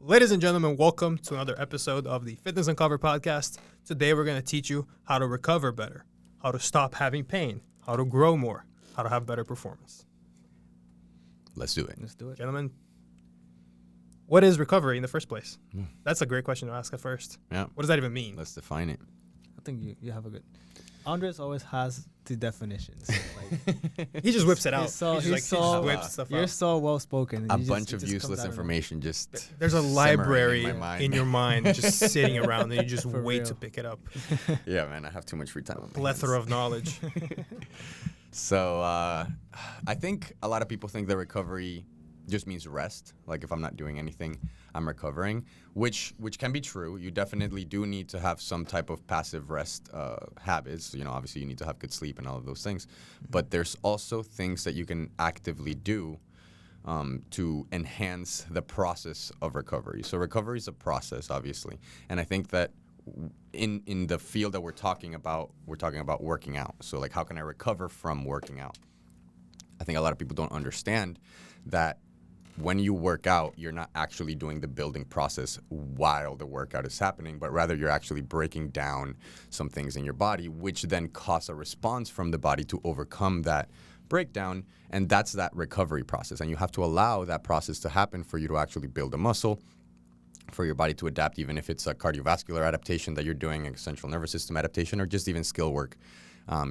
Ladies and gentlemen, welcome to another episode of the Fitness Uncovered podcast. Today we're going to teach you how to recover better, how to stop having pain, how to grow more, how to have better performance. Let's do it. Gentlemen, what is recovery in the first place? That's a great question to ask at first. Yeah. What does that even mean? Let's define it. I think you have a good. Andres always has the definitions. He just whips it out. You're so well spoken. A bunch of useless information There's a library in your mind just sitting around, and you just wait to pick it up. Yeah, man, I have too much free time. Plethora of knowledge. So I think a lot of people think that recovery just means rest. Like if I'm not doing anything, I'm recovering, which can be true. You definitely do need to have some type of passive rest habits. You know, obviously you need to have good sleep and all of those things. But there's also things that you can actively do to enhance the process of recovery. So recovery is a process, obviously. And I think that in the field that we're talking about working out. So like, how can I recover from working out? I think a lot of people don't understand that when you work out, you're not actually doing the building process while the workout is happening, but rather you're actually breaking down some things in your body, which then cause a response from the body to overcome that breakdown. And that's that recovery process. And you have to allow that process to happen for you to actually build a muscle, for your body to adapt, even if it's a cardiovascular adaptation that you're doing, a central nervous system adaptation, or just even skill work.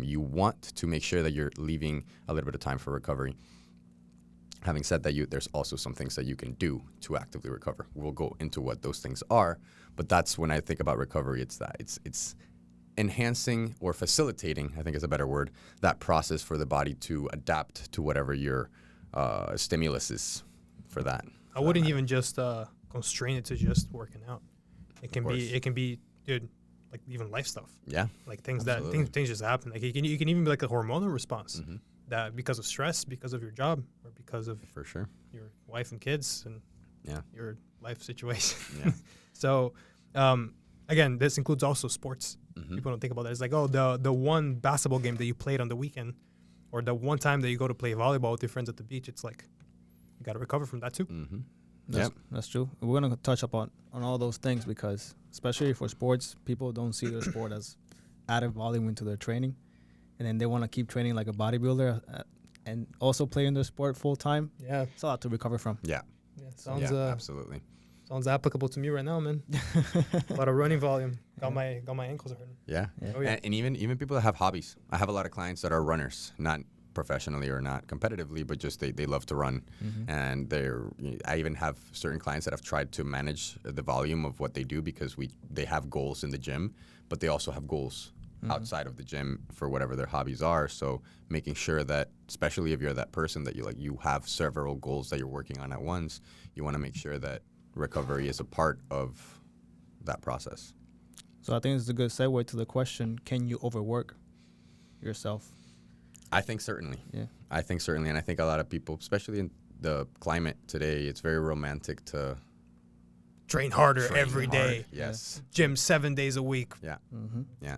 You want to make sure that you're leaving a little bit of time for recovery. Having said that, there's also some things that you can do to actively recover. We'll go into what those things are, but that's when I think about recovery. It's that it's enhancing or facilitating, I think is a better word, that process for the body to adapt to whatever your stimulus is for that. I wouldn't even just constrain it to just working out. It can be, dude, like even life stuff. Yeah. Like things just happen. Like you can even be like a hormonal response. Mm-hmm. That because of stress, because of your job, or because of for sure your wife and kids and your life situation. Yeah. So, again, this includes also sports. Mm-hmm. People don't think about that. It's like, oh, the one basketball game that you played on the weekend, or the one time that you go to play volleyball with your friends at the beach. It's like you got to recover from that too. Mm-hmm. That's true. We're gonna touch up on all those things because, especially for sports, people don't see their sport as added volume into their training. And then they want to keep training like a bodybuilder and also play in their sport full time. Yeah. It's a lot to recover from. Yeah. Absolutely. Sounds applicable to me right now, man. A lot of running volume. Got my ankles hurting. Yeah. Oh, yeah. And even people that have hobbies. I have a lot of clients that are runners, not professionally or not competitively, but just they love to run. Mm-hmm. And I even have certain clients that have tried to manage the volume of what they do because they have goals in the gym, but they also have goals outside of the gym for whatever their hobbies are. So making sure that, especially if you're that person that you have several goals that you're working on at once, you want to make sure that recovery is a part of that process. So I think it's a good segue to the question, can you overwork yourself? I think certainly. Yeah. I think certainly. And I think a lot of people, especially in the climate today, it's very romantic to train harder every day. Yes. Gym 7 days a week. Yeah. Mm-hmm. Yeah.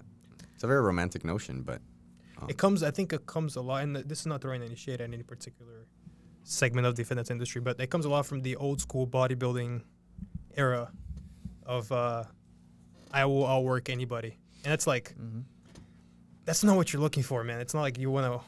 It's a very romantic notion, but I think it comes a lot, and this is not throwing any shade at any particular segment of the fitness industry, but it comes a lot from the old school bodybuilding era of I'll outwork anybody. And it's like, that's not what you're looking for, man. It's not like you want to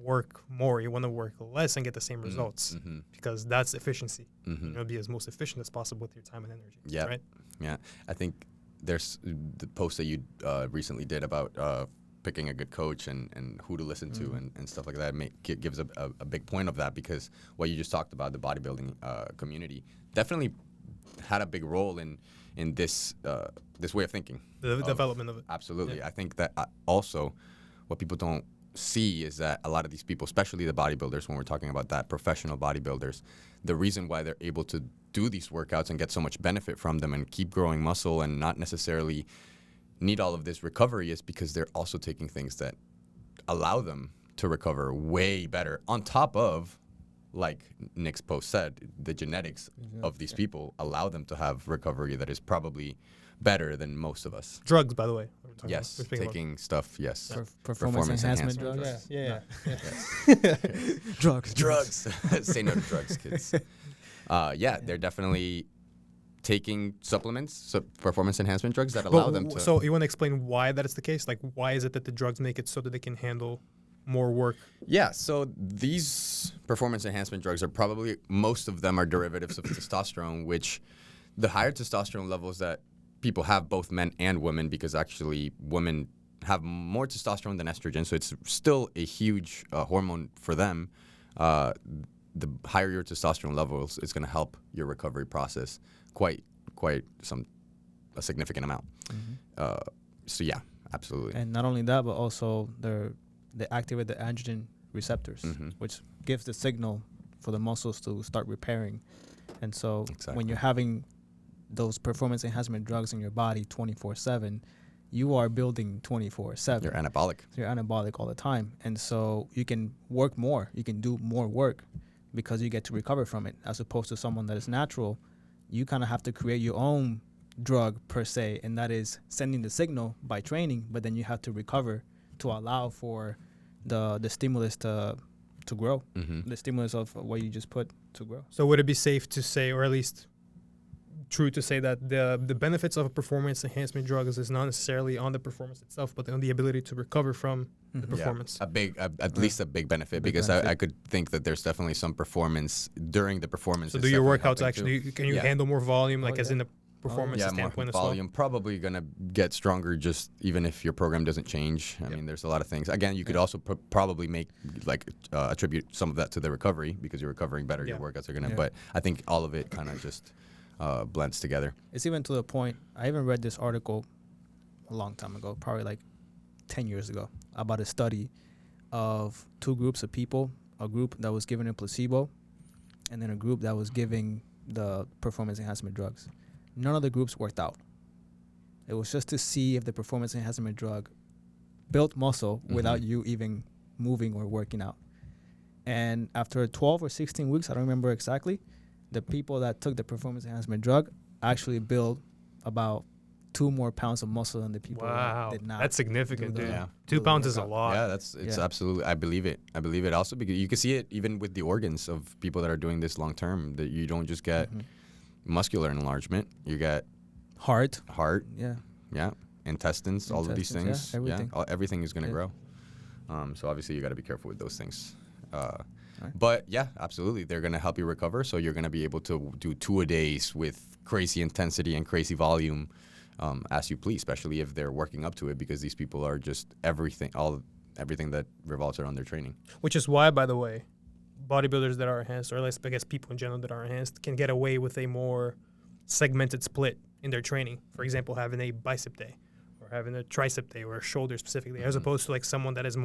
work more. You want to work less and get the same results because that's efficiency. You know, be as most efficient as possible with your time and energy. Yeah. Right? Yeah. I think there's the post that you recently did about picking a good coach and who to listen to and stuff like that gives a big point of that, because what you just talked about, the bodybuilding community definitely had a big role in this way of thinking. The development of it. Absolutely. Yeah. I think that also what people don't see is that a lot of these people, especially the bodybuilders, when we're talking about that, professional bodybuilders, the reason why they're able to do these workouts and get so much benefit from them and keep growing muscle and not necessarily need all of this recovery is because they're also taking things that allow them to recover way better, on top of, like Nick's post said, the genetics of these people allow them to have recovery that is probably better than most of us. Drugs, by the the way. Yes, taking stuff, yes. Performance enhancement drugs. Yeah. Drugs. Say no to drugs, kids. They're definitely taking supplements, performance enhancement drugs that allow them to. So you want to explain why that is the case? Like, why is it that the drugs make it so that they can handle more work? Yeah, so these performance enhancement drugs are probably, most of them are derivatives of testosterone, which the higher testosterone levels that people have, both men and women, because actually women have more testosterone than estrogen, so it's still a huge hormone for them. The higher your testosterone levels, it's going to help your recovery process quite a significant amount. So yeah, absolutely. And not only that, but also they activate the androgen receptors, which gives the signal for the muscles to start repairing. And so when you're having those performance enhancement drugs in your body 24/7, you are building 24/7. You're anabolic. So you're anabolic all the time. And so you can work more. You can do more work because you get to recover from it, as opposed to someone that is natural. You kind of have to create your own drug per se, and that is sending the signal by training, but then you have to recover to allow for the stimulus to grow, the stimulus of what you just put to grow. So would it be safe to say, or at least true to say, that the benefits of a performance enhancement drug is not necessarily on the performance itself, but on the ability to recover from the performance? At least a big benefit, because I could think that there's definitely some performance during the performance. So do your workouts actually, can you handle more volume, like as in the performance standpoint as well? Volume, probably going to get stronger just even if your program doesn't change. I mean, there's a lot of things. Again, you could also probably make, attribute some of that to the recovery, because you're recovering better, your workouts are going to, but I think all of it kind of just blends together. It's even to the point, I even read this article a long time ago, probably like 10 years ago, about a study of two groups of people, a group that was given a placebo and then a group that was giving the performance enhancement drugs. None of the groups worked out. It was just to see if the performance enhancement drug built muscle without you even moving or working out. And after 12 or 16 weeks, I don't remember exactly, the people that took the performance enhancement drug actually built about 2 more pounds of muscle than the people that did not. That's significant, dude. Yeah. 2 pounds is a lot. Yeah, it's absolutely. I believe it. I believe it also, because you can see it even with the organs of people that are doing this long term. That you don't just get muscular enlargement, you get heart, intestines, all of these things. Everything. Everything is going to grow. So obviously you got to be careful with those things. But yeah, absolutely, they're going to help you recover. So you're going to be able to do 2-a-days with crazy intensity and crazy volume as you please, especially if they're working up to it, because these people are just everything that revolves around their training. Which is why, by the way, bodybuilders that are enhanced, or at least I guess people in general that are enhanced, can get away with a more segmented split in their training. For example, having a bicep day, or having a tricep day, or a shoulder specifically, as opposed to like someone that is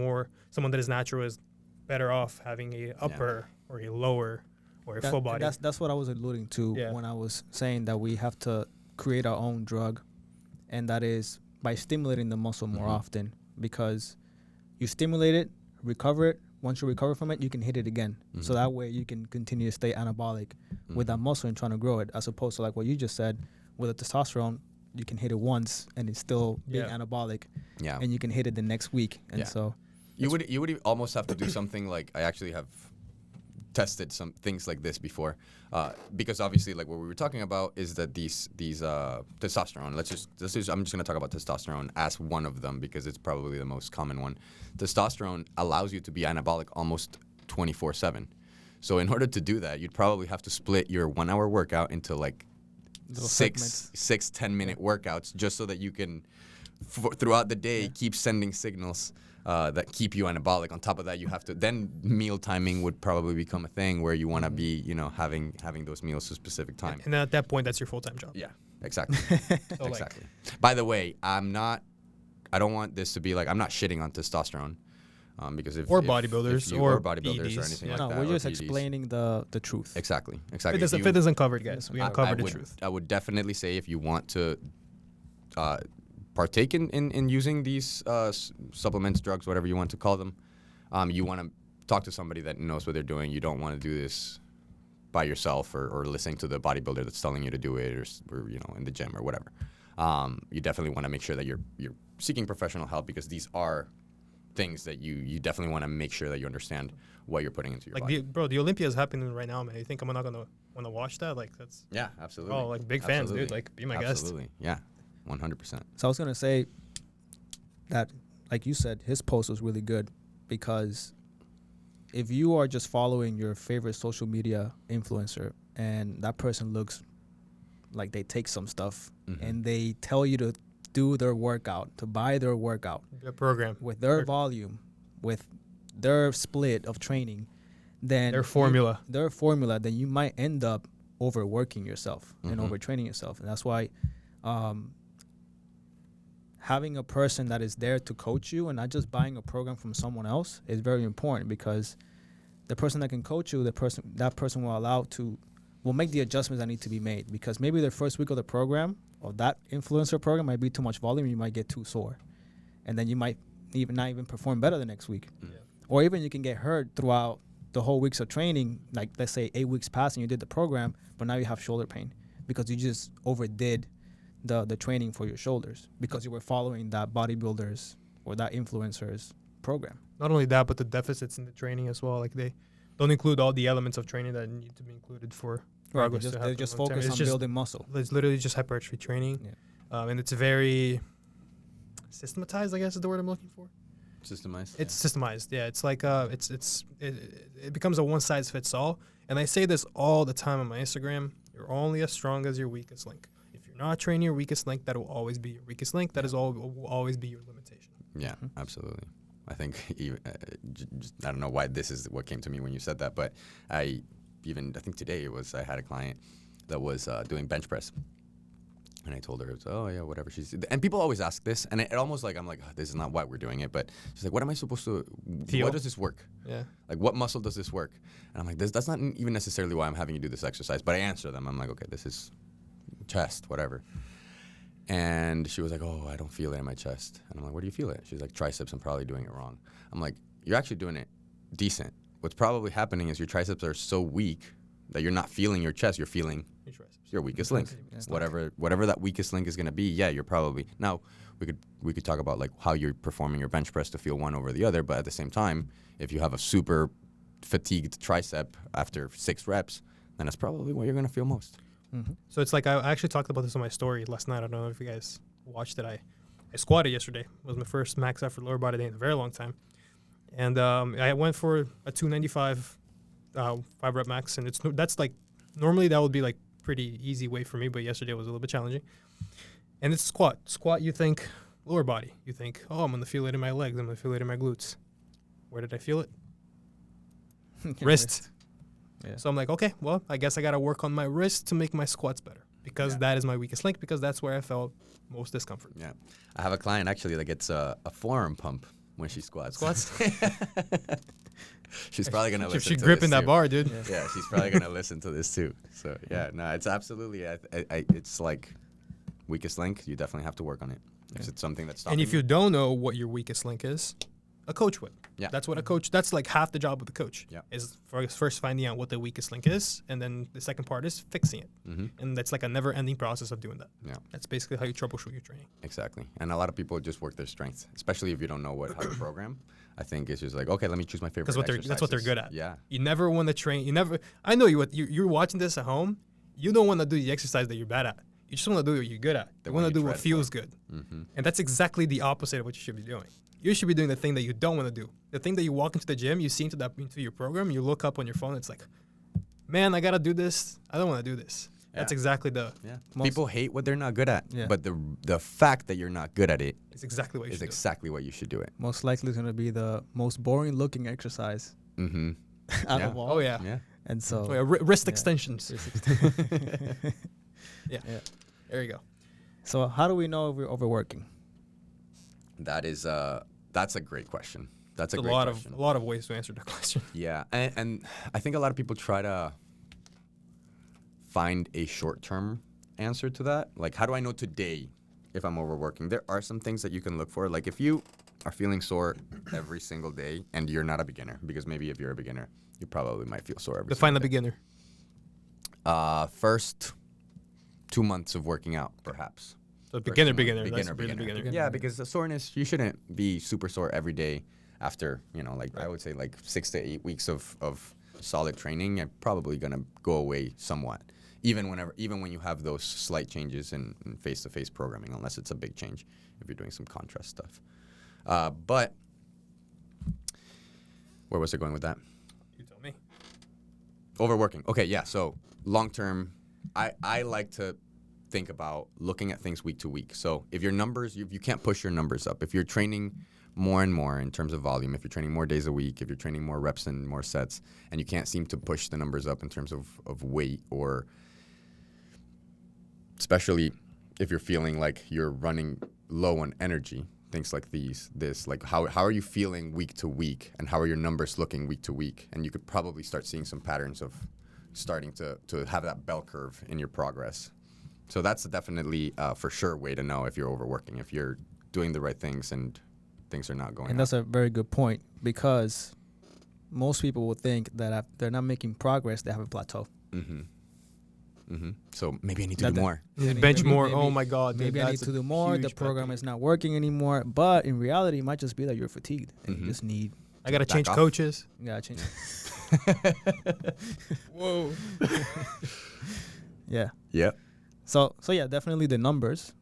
natural is better off having a upper or a lower or a full body. That's what I was alluding to when I was saying that we have to create our own drug, and that is by stimulating the muscle more often, because you stimulate it, recover it. Once you recover from it, you can hit it again. So that way you can continue to stay anabolic with that muscle and trying to grow it, as opposed to like what you just said, with the testosterone, you can hit it once and it's still being anabolic, and you can hit it the next week. And so you would almost have to do something like, I actually have tested some things like this before, because obviously, like what we were talking about is that these testosterone. I'm just going to talk about testosterone as one of them, because it's probably the most common one. Testosterone allows you to be anabolic almost 24/7. So in order to do that, you'd probably have to split your 1-hour workout into like six 10-minute workouts, just so that you can throughout the day keep sending signals that keep you anabolic. On top of that, you have to, then meal timing would probably become a thing where you want to be, having those meals at a specific time. And at that point, that's your full-time job. Yeah, exactly. Exactly. By the way, I don't want this to be like, I'm not shitting on testosterone, because if bodybuilders or PEDs, or anything like that. we're just PEDs. explaining the truth. Exactly. Fit isn't covered, guys. We uncovered the truth. I would definitely say, if you want to partake in using these supplements, drugs, whatever you want to call them, you want to talk to somebody that knows what they're doing. You don't want to do this by yourself, or listening to the bodybuilder that's telling you to do it, or in the gym or whatever. You definitely want to make sure that you're seeking professional help, because these are things that you definitely want to make sure that you understand what you're putting into your body. The Olympia is happening right now, man. You think I'm not gonna want to watch that, like that's Yeah, absolutely. oh, like big fans, Absolutely. dude. Like be my guest. Absolutely. Yeah, 100%. So I was gonna say that, like you said, his post was really good because if you are just following your favorite social media influencer and that person looks like they take some stuff Mhm. and they tell you to do their workout, to buy their workout The program, with their volume, with their split of training, then their formula. then you might end up overworking yourself and Mhm. overtraining yourself. And that's why having a person that is there to coach you and not just buying a program from someone else is very important, because the person that can coach you, that person will make the adjustments that need to be made, because maybe the first week of the program or that influencer program might be too much volume. You might get too sore, and then you might not even perform better the next week. Mm. Or even you can get hurt throughout the whole weeks of training. Like let's say 8 weeks pass and you did the program, but now you have shoulder pain because you just overdid the training for your shoulders because you were following that bodybuilder's or that influencer's program. Not only that, but the deficits in the training as well. Like they don't include all the elements of training that need to be included for progress. They just focus on building muscle. It's literally just hypertrophy training, and it's very systematized, I guess is the word I'm looking for. Systemized. It's systemized. Yeah, it's like it becomes a one size fits all. And I say this all the time on my Instagram. You're only as strong as your weakest link. If you're not training your weakest link, that will always be your weakest link. That is all will always be your limitation. Yeah, absolutely. I think even, I don't know why this is what came to me when you said that, but I think today I had a client that was doing bench press. And I told her, oh, yeah, whatever. And people always ask this, and it almost like, I'm like, oh, this is not why we're doing it. But she's like, what am I supposed to, Feel? what does this work? Yeah. Like, what muscle does this work? And I'm like, that's not even necessarily why I'm having you do this exercise. But I answer them. I'm like, okay, this is chest, whatever. And she was like, oh, I don't feel it in my chest. And I'm like, where do you feel it? She's like, triceps, I'm probably doing it wrong. I'm like, you're actually doing it decent. What's probably happening is your triceps are so weak that you're not feeling your chest, you're feeling your weakest link. Whatever that weakest link is going to be, yeah, you're probably. Now, we could talk about like how you're performing your bench press to feel one over the other, but at the same time, if you have a super fatigued tricep after 6 reps, then that's probably what you're going to feel most. Mm-hmm. So it's like I actually talked about this on my story last night. I don't know if you guys watched it. I squatted yesterday. It was my first max effort lower body day in a very long time. And I went for a 295 5 rep max, and that's like normally that would be like pretty easy way for me, but yesterday was a little bit challenging. And it's squat. Squat, you think lower body. You think, oh, I'm gonna feel it in my legs. I'm gonna feel it in my glutes. Where did I feel it? Wrist. Yeah. So I'm like, okay, well, I guess I gotta work on my wrist to make my squats better, because that is my weakest link, because that's where I felt most discomfort. Yeah, I have a client actually that gets a forearm pump when she squats. She's probably gonna listen. She's to gripping this that too. bar, dude. Yeah, she's probably gonna listen to this too. So yeah, no, it's absolutely. It's like weakest link. You definitely have to work on it. If it's something that's stopping And if you don't know what your weakest link is, a coach would. Yeah. That's what a coach. That's like half the job of the coach. Yeah. Is first finding out what the weakest link is, and then the second part is fixing it. Mm-hmm. And that's like a never-ending process of doing that. Yeah. That's basically how you troubleshoot your training. Exactly. And a lot of people just work their strengths, especially if you don't know how to program. I think it's just like, okay, let me choose my favorite Because that's what they're good at. Yeah. You never want to train. I know you're watching this at home. You don't want to do the exercise that you're bad at. You just want to do what you're good at. You want to do what feels good. Mm-hmm. And that's exactly the opposite of what you should be doing. You should be doing the thing that you don't want to do. The thing that you walk into the gym, you see into your program, you look up on your phone, it's like, man, I got to do this. I don't want to do this. Yeah. That's exactly the... Yeah. People hate what they're not good at. Yeah. But the fact that you're not good at it It's exactly what you is should exactly what you should do it. Most likely it's going to be the most boring looking exercise Mm-hmm. out Yeah. of all. do. Oh, yeah. Yeah. And so Oh, yeah. Wrist Yeah. extensions. Yeah. There you go. So how do we know if we're overworking? That's a great question. That's a There's great a question. lot of ways to answer that question. Yeah, and I think a lot of people try to find a short-term answer to that. Like, how do I know today if I'm overworking? There are some things that you can look for. Like, if you are feeling sore every single day and you're not a beginner, because maybe if you're a beginner, you probably might feel sore every Define single the day. beginner. First 2 months of working out, perhaps. So First beginner. 2 months. That's Beginner, really beginner. beginner. Yeah, because the soreness, you shouldn't be super sore every day after, I would say like 6 to 8 weeks of solid training, it's probably gonna go away somewhat. Even when you have those slight changes in face-to-face programming, unless it's a big change, if you're doing some contrast stuff. But where was I going with that? You tell me. Overworking. Okay, yeah. So long term, I like to think about looking at things week to week. So if your numbers, you can't push your numbers up. If you're training more and more in terms of volume, if you're training more days a week, if you're training more reps and more sets, and you can't seem to push the numbers up in terms of weight, or especially if you're feeling like you're running low on energy, things like this, like how are you feeling week to week, and how are your numbers looking week to week? And you could probably start seeing some patterns of starting to have that bell curve in your progress. So that's definitely for sure way to know if you're overworking, if you're doing the right things and things are not going. And that's a very good point, because most people will think that if they're not making progress, they have a plateau. Mm-hmm. Mm-hmm. So maybe I need to do more. Bench more. Oh my God. Maybe I need to do more. The program is not working anymore. But in reality, it might just be that you're fatigued and you just need. I gotta change off. coaches. You gotta change. Whoa. Yeah. Yep. So yeah, definitely the numbers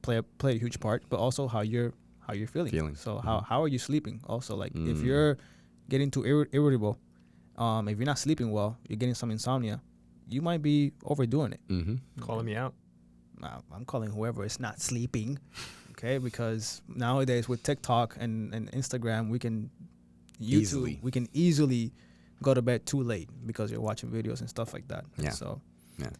play a huge part, but also how you're feeling. So how are you sleeping? Also, like if you're getting too irritable, if you're not sleeping well, you're getting some insomnia, you might be overdoing it. Mm-hmm. Calling me out. I'm calling whoever is not sleeping, okay? Because nowadays with TikTok and Instagram, we can easily go to bed too late because you're watching videos and stuff like that. Yeah. So, yeah.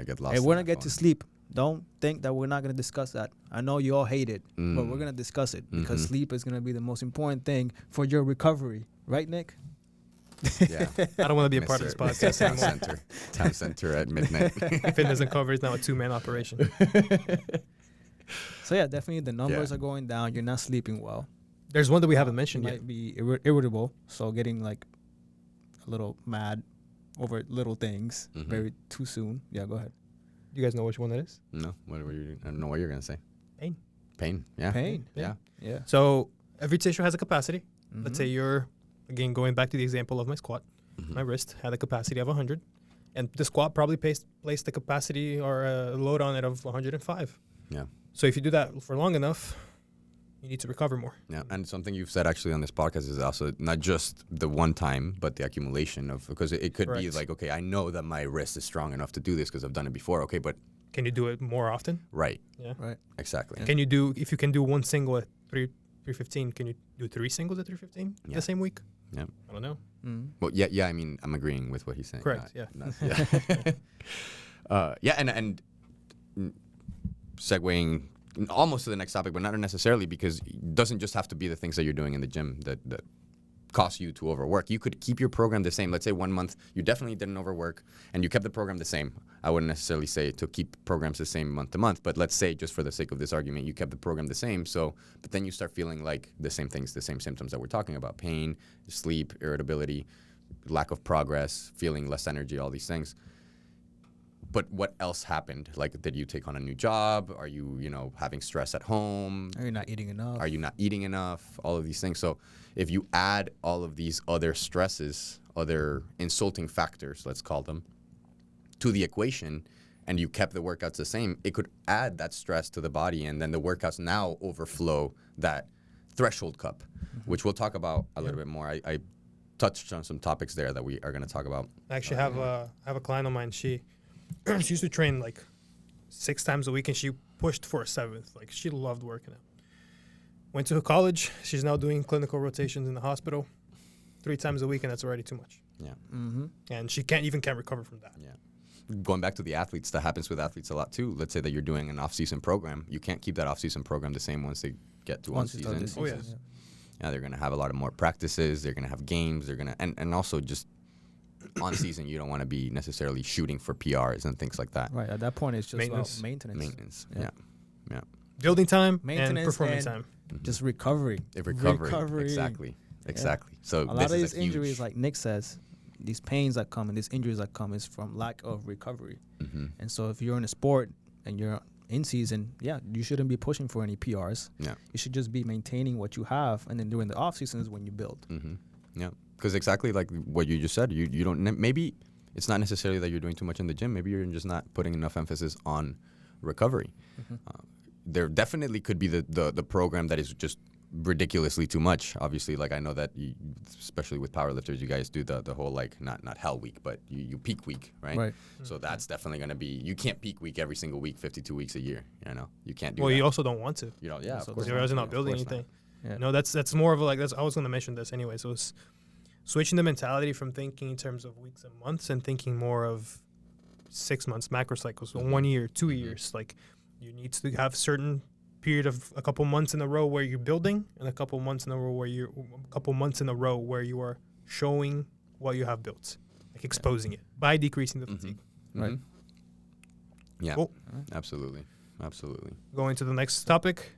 Get lost. Hey, we're gonna get to sleep. Don't think that we're not gonna discuss that. I know you all hate it, but we're gonna discuss it because sleep is gonna be the most important thing for your recovery, right, Nick? Yeah. I don't want to be a part of this podcast anymore. Town center at midnight. Fitness and cover is now a 2-man operation. So yeah, definitely the numbers are going down. You're not sleeping well. There's one that we haven't mentioned You yet. might be irritable, so getting like a little mad over little things very too soon. Yeah, go ahead. You guys know which one that is? No, what were you? I don't know what you're gonna say. Pain. Yeah. Pain. Yeah. Yeah. So every tissue has a capacity. Let's say you're, again, going back to the example of my squat. My wrist had a capacity of 100. And the squat probably placed the capacity or a load on it of 105. Yeah. So if you do that for long enough, you need to recover more. Yeah, and something you've said actually on this podcast is also not just the one time, but the accumulation of, because it could be like, okay, I know that my wrist is strong enough to do this because I've done it before. Okay, but can you do it more often? Right. Yeah. Right. Exactly. Can you do, if you can do one single at 315, can you do 3 singles at 315 the same week? Yeah. I don't know. Well, yeah. I mean, I'm agreeing with what he's saying. Correct. Yeah. And segueing almost to the next topic, but not necessarily, because it doesn't just have to be the things that you're doing in the gym that cost you to overwork. You could keep your program the same. Let's say 1 month you definitely didn't overwork and you kept the program the same. I wouldn't necessarily say to keep programs the same month to month, but let's say, just for the sake of this argument, you kept the program the same. So, but then you start feeling like the same things, the same symptoms that we're talking about: pain, sleep, irritability, lack of progress, feeling less energy, all these things. But what else happened? Like, did you take on a new job? Are you, having stress at home? Are you not eating enough? Are you not eating enough? All of these things. So if you add all of these other stresses, other insulting factors, let's call them, to the equation, and you kept the workouts the same, it could add that stress to the body, and then the workouts now overflow that threshold cup, which we'll talk about a little bit more. I touched on some topics there that we are going to talk about. I actually have a client of mine. She used to train like 6 times a week, and she pushed for a 7th. Like, she loved working out. Went to college. She's now doing clinical rotations in the hospital 3 times a week, and that's already too much. Yeah. And she can't recover from that. Yeah. Going back to the athletes, that happens with athletes a lot too. Let's say that you're doing an off-season program. You can't keep that off-season program the same once they get to on-season. Oh, yes. Yeah, they're going to have a lot of more practices. They're going to have games. They're going to, and also just on season, you don't want to be necessarily shooting for PRs and things like that. Right. At that point, it's just Maintenance. about maintenance. Maintenance. Yeah. Building time Maintenance and performing and time. Just recovery. Recovery. Exactly. So a lot of is these a huge injuries, like Nick says, these pains that come and these injuries that come is from lack of recovery. And so if you're in a sport and you're in season, you shouldn't be pushing for any PRs. Yeah. You should just be maintaining what you have, and then during the off season is when you build. Yeah. because exactly like what you just said, you don't maybe it's not necessarily that you're doing too much in the gym. Maybe you're just not putting enough emphasis on recovery. There definitely could be the program that is just ridiculously too much. Obviously, like I know that especially with powerlifters, you guys do the whole like not hell week, but you peak week, right? Right. So that's definitely going to be, you can't peak week every single week, 52 weeks a year. You can't do Well, that. you also don't want to. You know, yeah, So of course. You're also not Of building course not. anything. Yeah. No, that's more of a, like, that's, I was going to mention this anyway. So it's switching the mentality from thinking in terms of weeks and months and thinking more of 6 months, macro cycles, so 1 year, 2 years. Like, you need to have certain period of a couple months in a row where you're building, and a couple months in a row where you are showing what you have built, like exposing it by decreasing the fatigue. Right. Yeah, Cool. absolutely. Absolutely. Going to the next topic.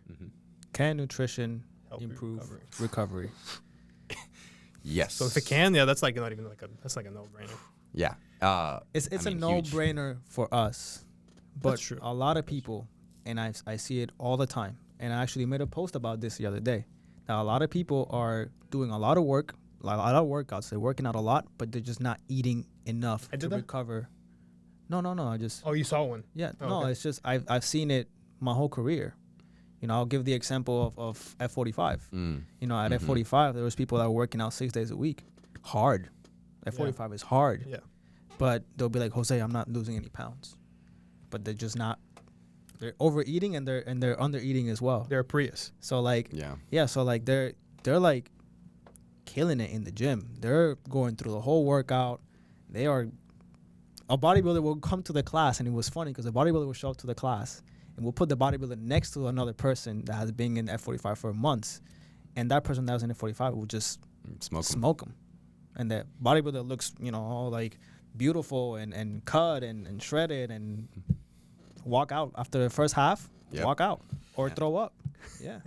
Can nutrition Help improve recovery. recovery? Yes. So if it can, yeah, that's like not even like that's like a no-brainer. Yeah. It's I mean, a huge. no-brainer for us, but That's true. a lot of people, and I see it all the time, and I actually made a post about this the other day. Now, a lot of people are doing a lot of work, a lot of workouts. They're working out a lot, but they're just not eating enough I to did that? recover. No. I just Oh, you saw one. yeah. Oh, No, okay. it's just I've seen it my whole career. I'll give the example of F45. At F45, there was people that were working out 6 days a week, hard. F45 is hard. Yeah. But they'll be like, Jose, I'm not losing any pounds. But they're just not. They're overeating and they're under eating as well. They're a Prius. So like Yeah. so like they're like killing it in the gym. They're going through the whole workout. They are. A bodybuilder will come to the class, and it was funny because the bodybuilder will show up to the class, and we'll put the bodybuilder next to another person that has been in F45 for months, and that person that was in F45 will just smoke them. And the bodybuilder looks, all like beautiful and cut and shredded and walk out after the first half, walk out or throw up. Yeah.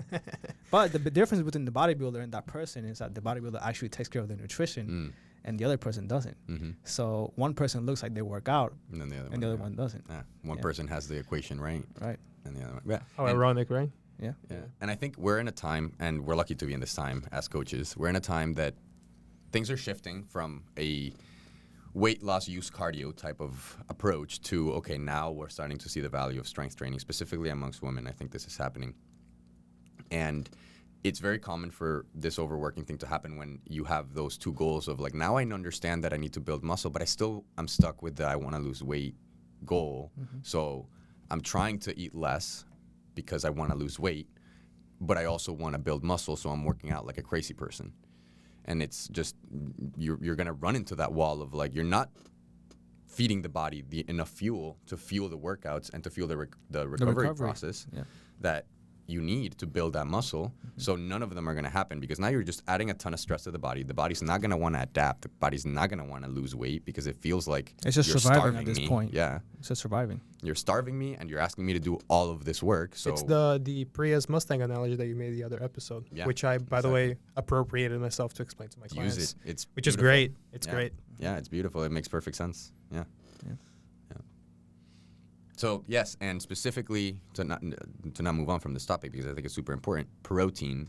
But the difference between the bodybuilder and that person is that the bodybuilder actually takes care of their nutrition and the other person doesn't. So one person looks like they work out And then and the other one doesn't. Yeah. One person has the equation right. Right. And the other one. Yeah. How And- ironic, right? Yeah. Yeah. And I think we're in a time, and we're lucky to be in this time as coaches, we're in a time that things are shifting from a weight loss use cardio type of approach to, okay, now we're starting to see the value of strength training, specifically amongst women. I think this is happening. And it's very common for this overworking thing to happen when you have those two goals of like, now I understand that I need to build muscle, but I'm stuck with the I want to lose weight goal. So I'm trying to eat less because I want to lose weight, but I also want to build muscle, so I'm working out like a crazy person. And it's just, you're going to run into that wall of like, you're not feeding the body enough fuel to fuel the workouts and to fuel the recovery process that you need to build that muscle. So none of them are going to happen because now you're just adding a ton of stress to the body. The body's not going to want to adapt. The body's not going to want to lose weight because it feels like It's just you're surviving starving at this me. point. Yeah. It's just surviving. You're starving me and you're asking me to do all of this work. So It's the Prius Mustang analogy that you made the other episode, which I, by the way, appropriated myself to explain to my clients. use it. It's which is beautiful. great. It's great. Yeah, it's beautiful. It makes perfect sense. Yeah. Yeah. So yes, and specifically to not move on from this topic because I think it's super important. Protein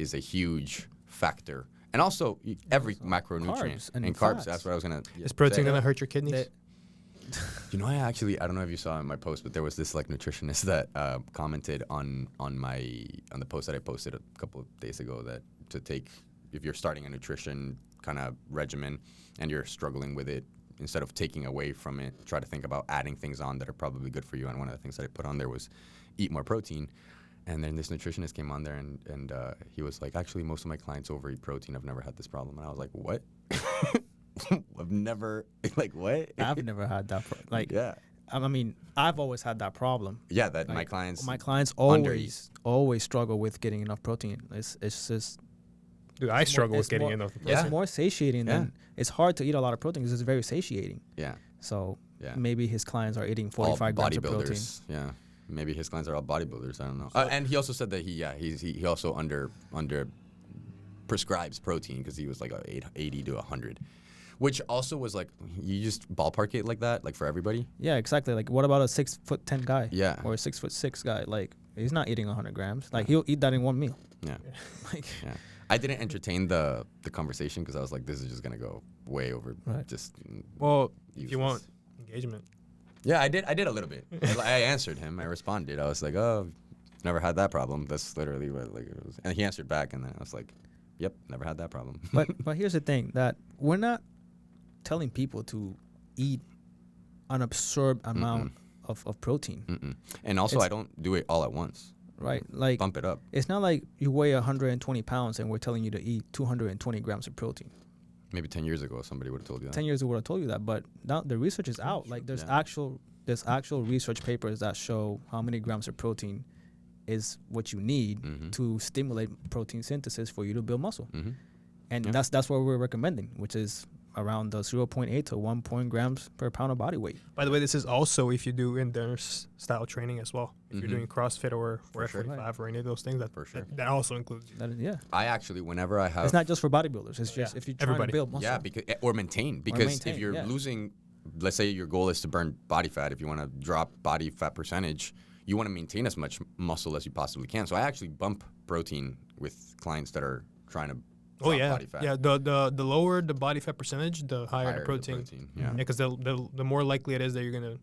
is a huge factor, and also every macronutrient Carbs and carbs. fats. That's what I was gonna. Is protein say. going to hurt your kidnees? You know, I don't know if you saw in my post, but there was this like nutritionist that commented on the post that I posted a couple of days ago that to take if you're starting a nutrition kind of regimen and you're struggling with it, instead of taking away from it, try to think about adding things on that are probably good for you. And one of the things that I put on there was eat more protein. And then this nutritionist came on there and he was like, actually, most of my clients overeat protein. I've never had this problem. And I was like, what? I've never, like, what? I've never had that. Yeah. I mean, I've always had that problem. Yeah, that Like, my clients always struggle with getting enough protein. It's just Dude, I struggle with it's getting more- enough. Yeah. it's more satiating than it's hard to eat a lot of protein because it's very satiating. Yeah. So Yeah. maybe his clients are eating all 45 grams of protein. bodybuilders. Yeah. Maybe his clients are all bodybuilders. I don't know. And he also said that he also under prescribes protein because he was like 80 to 100, which also was like you just ballpark it like that, like for everybody. Yeah, exactly. Like, what about a 6'10" guy? Yeah. Or a 6'6" guy? Like, he's not eating 100 grams. Like, he'll eat that in one meal. Yeah. Like, Yeah. I didn't entertain the conversation because I was like, this is just gonna go way over. Right. Just Well, if useless. you want engagement. Yeah, I did a little bit. I answered him. I responded. I was like, oh, never had that problem. That's literally what like it was. And he answered back, and then I was like, yep, never had that problem. But here's the thing, that we're not telling people to eat an absurd amount of protein, Mm-mm. And also, It's- I don't do it all at once. right? Like, Bump it up. it's not like you weigh 120 pounds and we're telling you to eat 220 grams of protein. Maybe 10 years ago, somebody would have told you that. 10 years ago, I would have told you that, but now the research is out. Like, there's Yeah. actual research papers that show how many grams of protein is what you need Mhm. to stimulate protein synthesis for you to build muscle. Mm-hmm. And Yeah. that's what we're recommending, which is around the 0.8 to 1 grams per pound of body weight. By the way, this is also if you do endurance style training as well. If Mhm. you're doing CrossFit or For sure. F45 or any of those things, that For sure. that also includes you. That is, yeah. I actually, whenever I have, It's not just for bodybuilders. It's just Yeah. if you're trying Everybody. to build muscle. yeah, because or maintain. Because maintain, if you're yeah. losing, let's say your goal is to burn body fat. If you want to drop body fat percentage, you want to maintain as much muscle as you possibly can. So I actually bump protein with clients that are trying to Oh drop yeah, body fat. yeah. The lower the body fat percentage, the higher the protein. Yeah, Yeah, because the more likely it is that you're gonna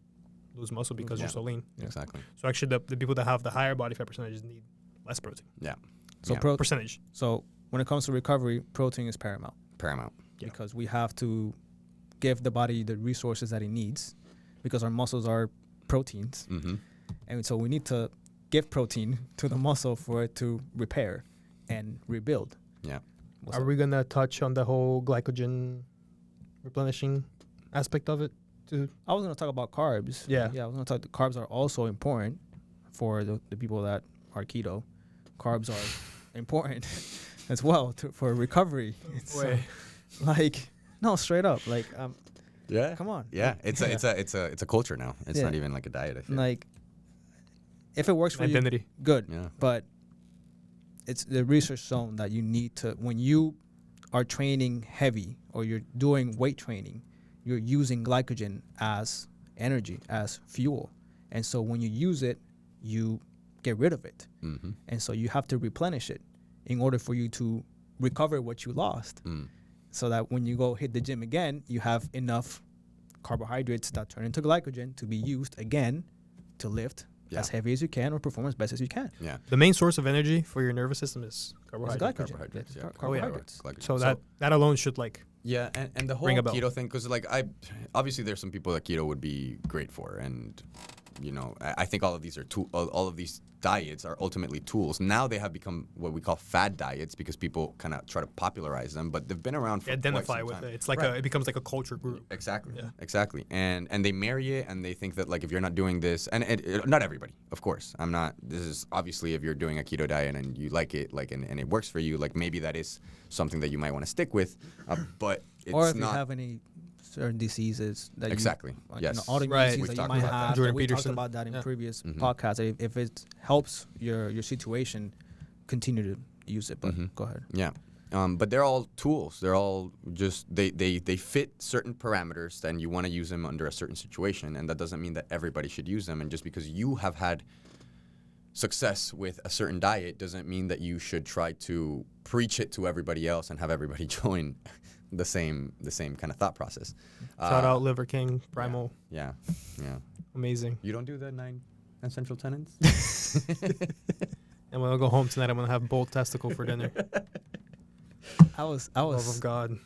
lose muscle because Yeah. you're so lean. Yeah. exactly. So actually, the people that have the higher body fat percentages need less protein Yeah, So Yeah. percentage. so when it comes to recovery, protein is paramount paramount. Yeah. because we have to give the body the resources that it needs because our muscles are proteins. Mm-hmm. And so we need to give protein to the muscle for it to repair and rebuild. Yeah. What's Are up? we gonna touch on the whole glycogen replenishing aspect of it too? I was going to talk about carbs. Yeah. Yeah, I was going to talk. Carbs are also important for the people that are keto. Carbs are important as well for recovery. It's like, no, straight up. Like, Yeah. come on. Yeah, it's a culture now. It's Yeah. not even like a diet. I feel. Like, if it works for you, Identity. good. Yeah. But it's the research shown that you need to, when you are training heavy or you're doing weight training, you're using glycogen as energy, as fuel. And so when you use it, you get rid of it. Mm-hmm. And so you have to replenish it in order for you to recover what you lost. Mm. So that when you go hit the gym again, you have enough carbohydrates that turn into glycogen to be used again to lift Yeah. as heavy as you can or perform as best as you can. Yeah. The main source of energy for your nervous system is It's carbohydrate. glycogen. Carbohydrates, yeah. Carbohydrates. Glycogen. So that alone should like Yeah, and the whole Ring a bell. keto thing, because like obviously there's some people that keto would be great for, and you know I think all of these are all of these diets are ultimately tools. Now they have become what we call fad diets because people kind of try to popularize them, but they've been around for identify quite some with time. it. It's like Right. it becomes like a culture group. Exactly. Yeah. Exactly. And they marry it, and they think that like if you're not doing this, and not everybody, of course. I'm not. This is obviously if you're doing a keto diet and you like it, like and it works for you, like maybe that is something that you might want to stick with, but it's Or if not. you have any certain diseases that Exactly. you, like, Yes. autoimmune Right. disease We've that you talked might about that. have. Jordan We talked Peterson. about that in Yeah. previous Mhm. podcasts. If it helps your situation, continue to use it. But Mhm. go ahead. Yeah. But they're all tools. They're all just they fit certain parameters, and you want to use them under a certain situation, and that doesn't mean that everybody should use them. And just because you have had success with a certain diet doesn't mean that you should try to preach it to everybody else and have everybody join the same kind of thought process. Shout out Liver King, Primal, Yeah. Yeah. amazing. You don't do the 9 essential tenants? And when I go home tonight, I'm gonna have bold testicle for dinner. I was Love of God.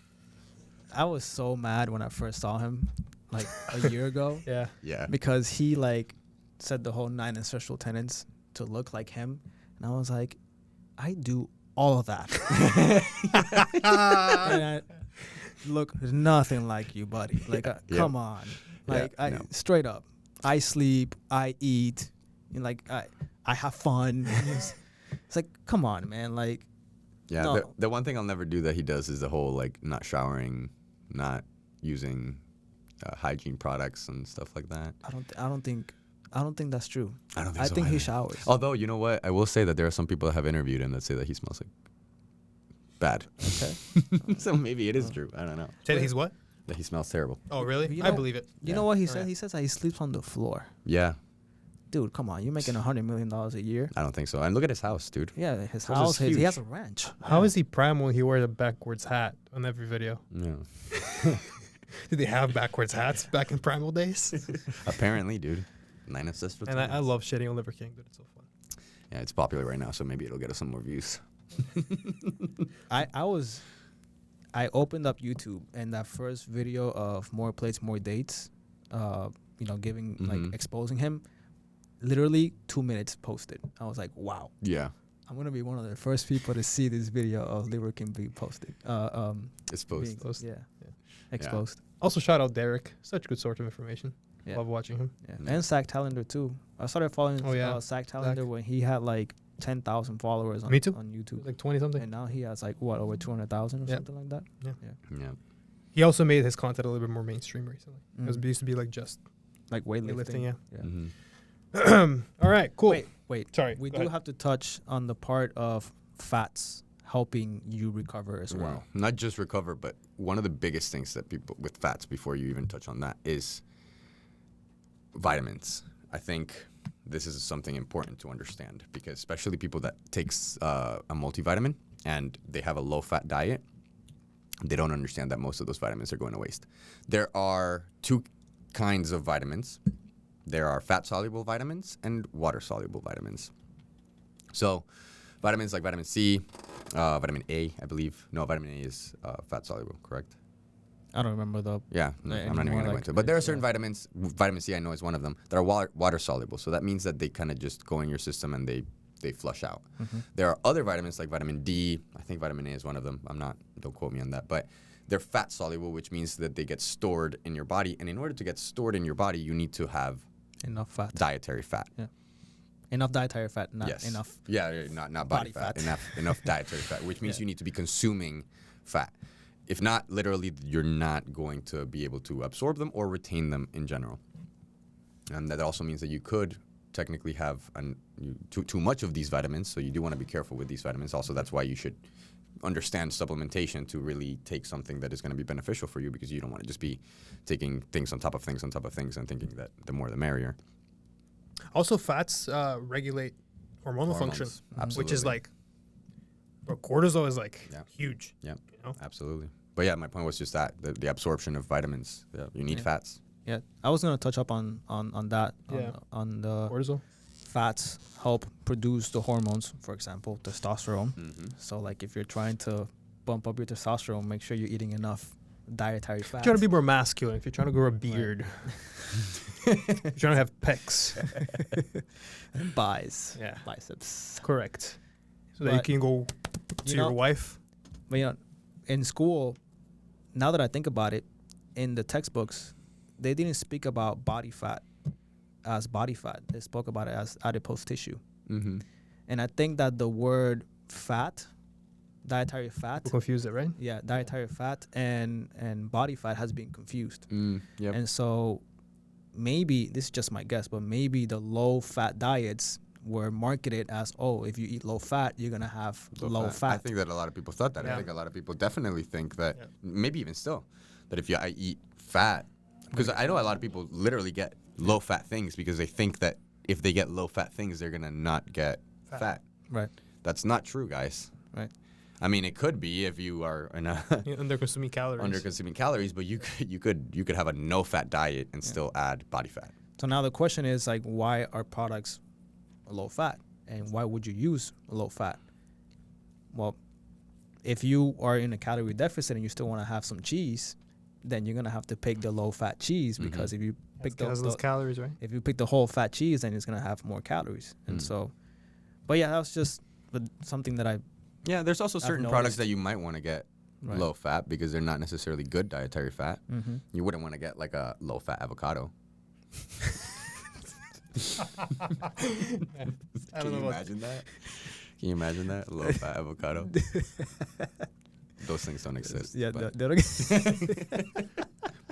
I was so mad when I first saw him, like a year ago, Yeah. Yeah. because he like said the whole 9 ancestral tenets to look like him, and I was like, I do all of that. And I look nothing like you, buddy. Like, Yeah. come on. Like, Yeah, I no. straight up. I sleep, I eat, and like I have fun. It's like, come on, man. Like, Yeah, No. the one thing I'll never do that he does is the whole like not showering, not using hygiene products and stuff like that. I don't think that's true. I don't think I so think he either. showers. Although you know what, I will say that there are some people that have interviewed him that say that he smells like bad. Okay. So maybe it is true. I don't know. Say that he's what? That he smells terrible. Oh, really? You I know- believe it. You know what he Oh, says? yeah. He says that he sleeps on the floor. Yeah. dude, come on, you're making $100 million a year. I don't think so. And look at his house, dude. Yeah, his House house, is he huge. has a ranch. How is he prime when he wears a backwards hat on every video? Yeah. Did they have backwards hats back in primal days? Apparently, dude. 9 assists for And I love shitting on Liver King, dude. It's so fun. Yeah, it's popular right now, so maybe it'll get us some more views. I opened up YouTube, and that first video of More Plates, More Dates, giving like exposing him, literally 2 minutes posted. I was like, wow, Yeah. I'm gonna be one of the first people to see this video of Liver King being posted. Exposed. Exposed. Also, shout out Derek. Such good source of information. Yeah. Love watching him. Yeah. Yeah. And Zach Tallender too. I started following Zach Tallender Zach. when he had like 10,000 followers on, Me too. on YouTube. Like 20 something. And now he has like what, over 200,000 or Yeah. something like that. Yeah. He also made his content a little bit more mainstream recently. Because it used to be like just Like weightlifting. weightlifting, yeah. Mm-hmm. All right, cool. Wait. Sorry. We go do ahead. have to touch on the part of fats helping you recover as well. Not just recover, but one of the biggest things that people with fats, before you even touch on that, is vitamins. I think this is something important to understand, because especially people that takes a multivitamin and they have a low-fat diet, they don't understand that most of those vitamins are going to waste. There are 2 kinds of vitamins. There are fat-soluble vitamins and water-soluble vitamins. So vitamins like vitamin C, vitamin A, I believe. No, vitamin A is fat-soluble, correct? I don't remember the. Yeah, no, Yeah, I'm not even anymore, going to go like, into it. But there are it's, certain vitamins, vitamin C I know is one of them, that are water soluble. So that means that they kind of just go in your system and they flush out. There are other vitamins like vitamin D. I think vitamin A is one of them. Don't quote me on that. But they're fat soluble, which means that they get stored in your body. And in order to get stored in your body, you need to have Enough fat. dietary fat. Enough dietary fat, not Yes. enough. Yeah, not body fat. Enough dietary fat, which means you need to be consuming fat. If not, literally, you're not going to be able to absorb them or retain them in general. And that also means that you could technically have too much of these vitamins, so you do want to be careful with these vitamins. Also, that's why you should understand supplementation to really take something that is going to be beneficial for you, because you don't want to just be taking things on top of things on top of things and thinking that the more the merrier. Also, fats regulate hormonal function, Hormones, which is absolutely. like, bro, cortisol is like Yeah. huge. Yeah, You know? absolutely. But yeah, my point was just that the absorption of vitamins. Yeah, you need Yeah. fats. Yeah, I was gonna touch up on that. Yeah. On the Cortisol. fats help produce the hormones, for example, testosterone. Mm-hmm. So like if you're trying to bump up your testosterone, make sure you're eating enough dietary fat. If you're trying to be more masculine, if you're trying to grow a beard, if you're trying to have pecs. Buys. Yeah. Biceps. Correct. So that you But, can go to you your know- wife. But in school, now that I think about it, in the textbooks, they didn't speak about body fat as body fat. They spoke about it as adipose tissue. Mm-hmm. And I think that the word fat, dietary fat, We'll confuse it, right? dietary fat and body fat has been confused. Yep. And so maybe, this is just my guess, but maybe the low fat diets were marketed as, oh, if you eat low fat, you're going to have low fat. I think that a lot of people thought that. Yeah. I think a lot of people definitely think that, Yeah. maybe even still, that if I eat fat, because I know a lot of people literally get low fat things because they think that if they get low fat things, they're going to not get fat. Right. That's not true, guys. Right. I mean, it could be if you are in a Under consuming calories. under consuming calories, but you could have a no fat diet and still add body fat. So now the question is like, why are products low fat, and why would you use low fat? Well, if you are in a calorie deficit and you still want to have some cheese, then you're gonna have to pick the low fat cheese, because if you pick It has less calories, right? if you pick the whole fat cheese, then it's gonna have more calories. And so, but yeah, that was just something that I Yeah, there's also certain noticed. products that you might want to get Right. low fat because they're not necessarily good dietary fat. Mm-hmm. You wouldn't want to get like a low fat avocado. I don't Can know you what. imagine that? Can you imagine that? Low fat avocado? Those things don't exist. Yeah, but- they don't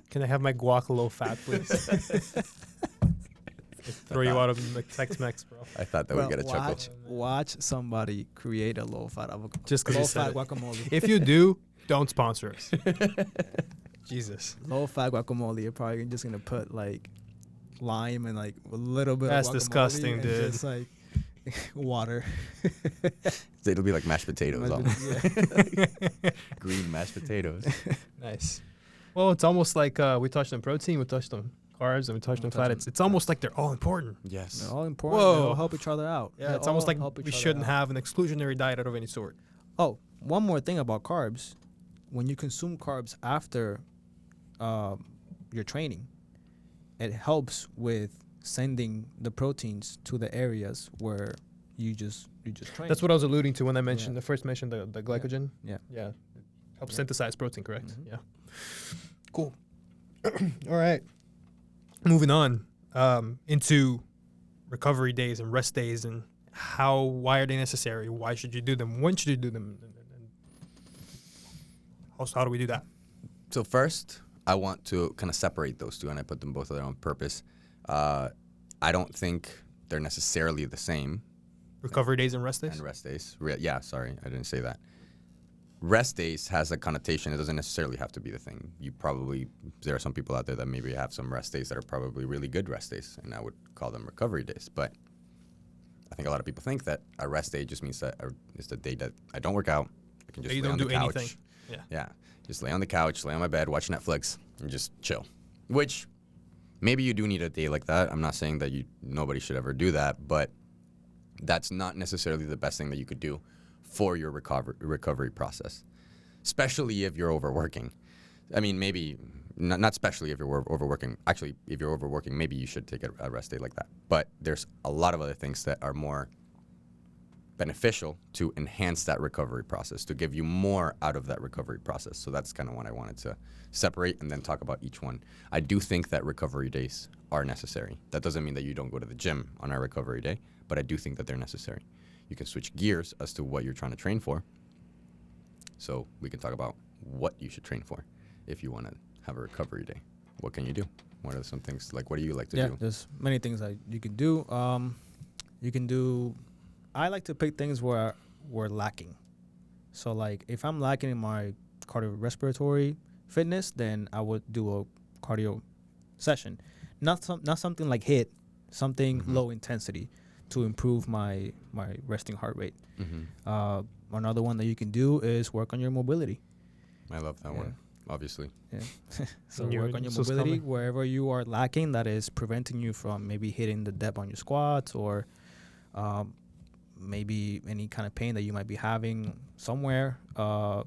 Can I have my guac low fat, please? Throw you out of the Tex-Mex, bro. I thought that would get a chuckle. watch somebody create a low fat avocado. Just 'cause you low said fat it. guacamole. If you do, don't sponsor us. Jesus. Low fat guacamole, you're probably just gonna put like lime and like a little bit That's of guacamole disgusting, and dude. just like water. It'll be like mashed potatoes. Yeah. Green mashed potatoes. Nice. Well, it's almost like we touched on protein, we touched on carbs, and we touched on fat. It's almost like they're all important. Yes. They're all important. Whoa. They all help each other out. Yeah, They it's almost all like help we each other shouldn't out. have an exclusionary diet of any sort. Oh, one more thing about carbs. When you consume carbs after your training, it helps with sending the proteins to the areas where you just train. That's what I was alluding to when I mentioned Yeah. the first mentioned the glycogen. Yeah. Yeah. It helps Yeah. synthesize protein, correct? Mhm. Yeah. Cool. All right. Moving on into recovery days and rest days and why are they necessary? Why should you do them? When should you do them? And also, how do we do that? So first, I want to kind of separate those two, and I put them both there on purpose. I don't think they're necessarily the same. Recovery days and rest days? And rest days. Yeah, sorry, I didn't say that. Rest days has a connotation. It doesn't necessarily have to be the thing. There are some people out there that maybe have some rest days that are probably really good rest days, and I would call them recovery days. But I think a lot of people think that a rest day just means that it's the day that I don't work out. I can just You lay don't on the do couch. anything. Yeah. Yeah, just lay on the couch, lay on my bed, watch Netflix, and just chill. Which maybe you do need a day like that. I'm not saying that nobody should ever do that, but that's not necessarily the best thing that you could do for your recovery process, especially if you're overworking. I mean, maybe not especially if you're overworking. Actually, if you're overworking, maybe you should take a rest day like that. But there's a lot of other things that are more beneficial to enhance that recovery process, to give you more out of that recovery process. So that's kind of what I wanted to separate and then talk about each one. I do think that recovery days are necessary. That doesn't mean that you don't go to the gym on a recovery day, but I do think that they're necessary. You can switch gears as to what you're trying to train for. So we can talk about what you should train for if you want to have a recovery day. What can you do? What are some things, like, what do you like to do? There's many things that you can do. I like to pick things where we're lacking. So like if I'm lacking in my cardiorespiratory fitness, then I would do a cardio session. Not something like HIIT, something low intensity to improve my resting heart rate. Another one that you can do is work on your mobility. I love that one, obviously. Yeah. So And work on your mobility wherever you are lacking that is preventing you from maybe hitting the depth on your squats or maybe any kind of pain that you might be having somewhere or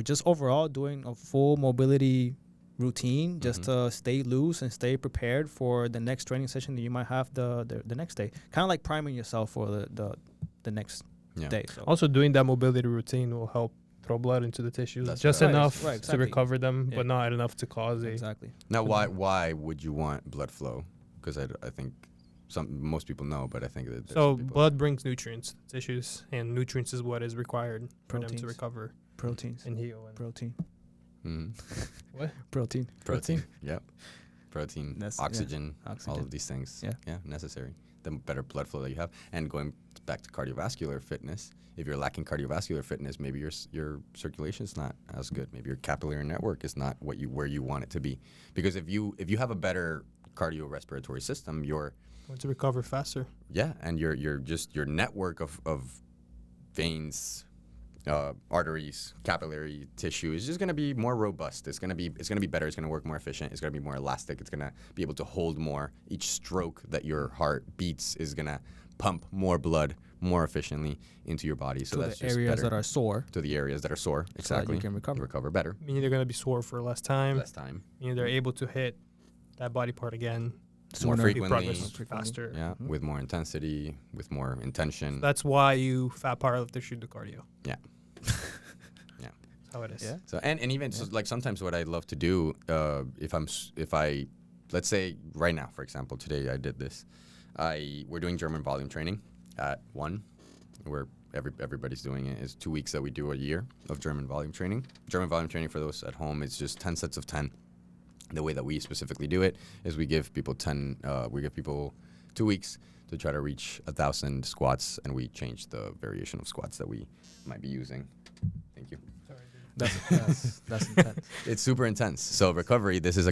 just overall doing a full mobility routine just to stay loose and stay prepared for the next training session that you might have the next day. Kind of like priming yourself for the next day. So Also, doing that mobility routine will help throw blood into the tissues That's just right. enough Right, to exactly. recover them, Yeah. but not enough to cause a... exactly. Now, why would you want blood flow? Because I think most people know, but I think that there's So some people- blood brings nutrients to tissues, and nutrients is what is required for them Proteins. to recover Proteins. and heal. And Protein. Mhm. Protein. Protein. Yep. Protein, That's- yeah. oxygen, all Oxygen. of these things. Yeah. Necessary. The better blood flow that you have. And going back to cardiovascular fitness, if you're lacking cardiovascular fitness, maybe your circulation is not as good. Maybe your capillary network is not where you want it to be. Because if you have a better cardiorespiratory system, want to recover faster. and your network of veins, arteries, capillary tissue is just going to be more robust. It's going to be better. It's going to work more efficient. It's going to be more elastic. It's going to be able to hold more. Each stroke that your heart beats is going to pump more blood more efficiently into your body. So To that's the just areas better. that are sore. To the areas that are sore. So that Exactly. you can recover. You recover better. Meaning they're going to be sore for less time. Less time. Meaning they're able to hit that body part again. More Sooner. frequently. Progress Frequently. faster. Yeah. With more intensity. With more intention. That's why you fat powerlifters should do cardio. Yeah. That's how it is. Yeah. So and even so, like sometimes what I love to do if I let's say right now, for example, today I did this. We're doing German volume training at 1 where everybody's doing it. It's 2 weeks that we do a year of German volume training. German volume training for those at home is just 10 sets of 10. The way that we specifically do it is we give people 2 weeks to try to reach 1,000 squats, and we change the variation of squats that we might be using. Thank you. That's intense. It's super intense. So recovery, this is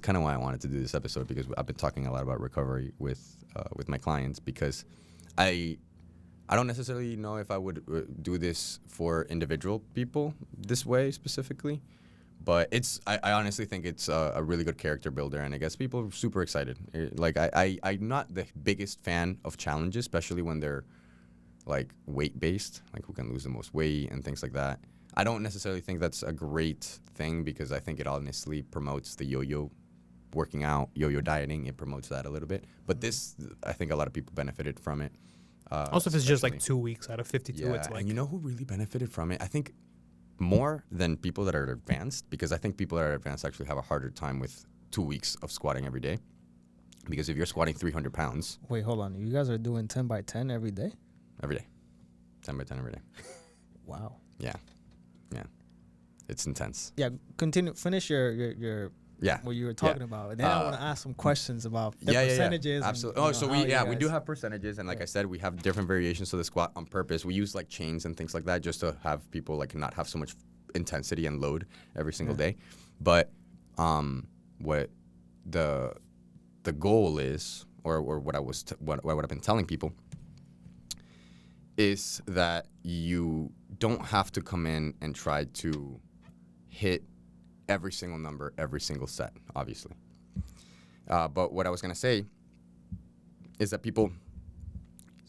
kind of why I wanted to do this episode, because I've been talking a lot about recovery with my clients, because I don't necessarily know if I would do this for individual people this way specifically, but I honestly think it's a really good character builder, and I guess people are super excited. I'm not the biggest fan of challenges, especially when they're like weight based, like who can lose the most weight and things like that. I don't necessarily think that's a great thing, because I think it honestly promotes the yo-yo working out, yo-yo dieting. It promotes that a little bit. But this, I think a lot of people benefited from it. Also, if it's just like 2 weeks out of 52, yeah, it's like. and you know who really benefited from it? I think more than people that are advanced, because I think people that are advanced actually have a harder time with 2 weeks of squatting every day. Because if you're squatting 300 pounds. Wait, hold on. You guys are doing 10 by 10 every day? Every day. 10 by 10 every day. Wow. Yeah. It's intense. Yeah, finish your Yeah. what you were talking about. And then I want to ask some questions about the Yeah. percentages. Absolutely. And, So we do have percentages, and like Yeah. I said, we have different variations of the squat on purpose. We use like chains and things like that just to have people like not have so much intensity and load every single day. But what the goal is, or what what I've been telling people, is that you don't have to come in and try to hit every single number, every single set, obviously. But what I was going to say is that people,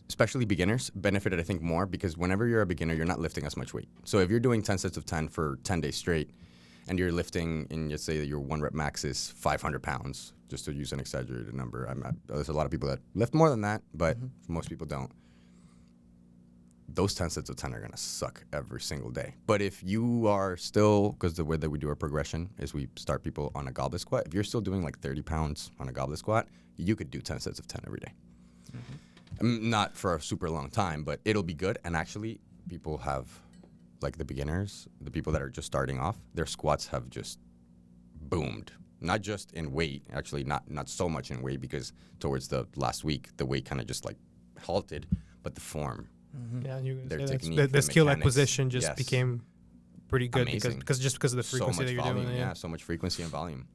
especially beginners, benefited, I think, more, because whenever you're a beginner, you're not lifting as much weight. So if you're doing 10 sets of 10 for 10 days straight, and you're lifting, and let's say that your 1 rep max is 500 pounds, just to use an exaggerated number. There's a lot of people that lift more than that, but most people don't. Those 10 sets of 10 are going to suck every single day. But if you are still, because the way that we do our progression is we start people on a goblet squat. If you're still doing like 30 pounds on a goblet squat, you could do 10 sets of 10 every day. Not for a super long time, but it'll be good. And actually, people have, like the beginners, the people that are just starting off, their squats have just boomed. Not just in weight, actually not so much in weight, because towards the last week, the weight kind of just like halted, but the form. Yeah, you Their say that's- technique, the the skill mechanics, became just yes. became pretty good Amazing. because of the frequency so much that you're volume, doing. yeah, so much frequency and volume.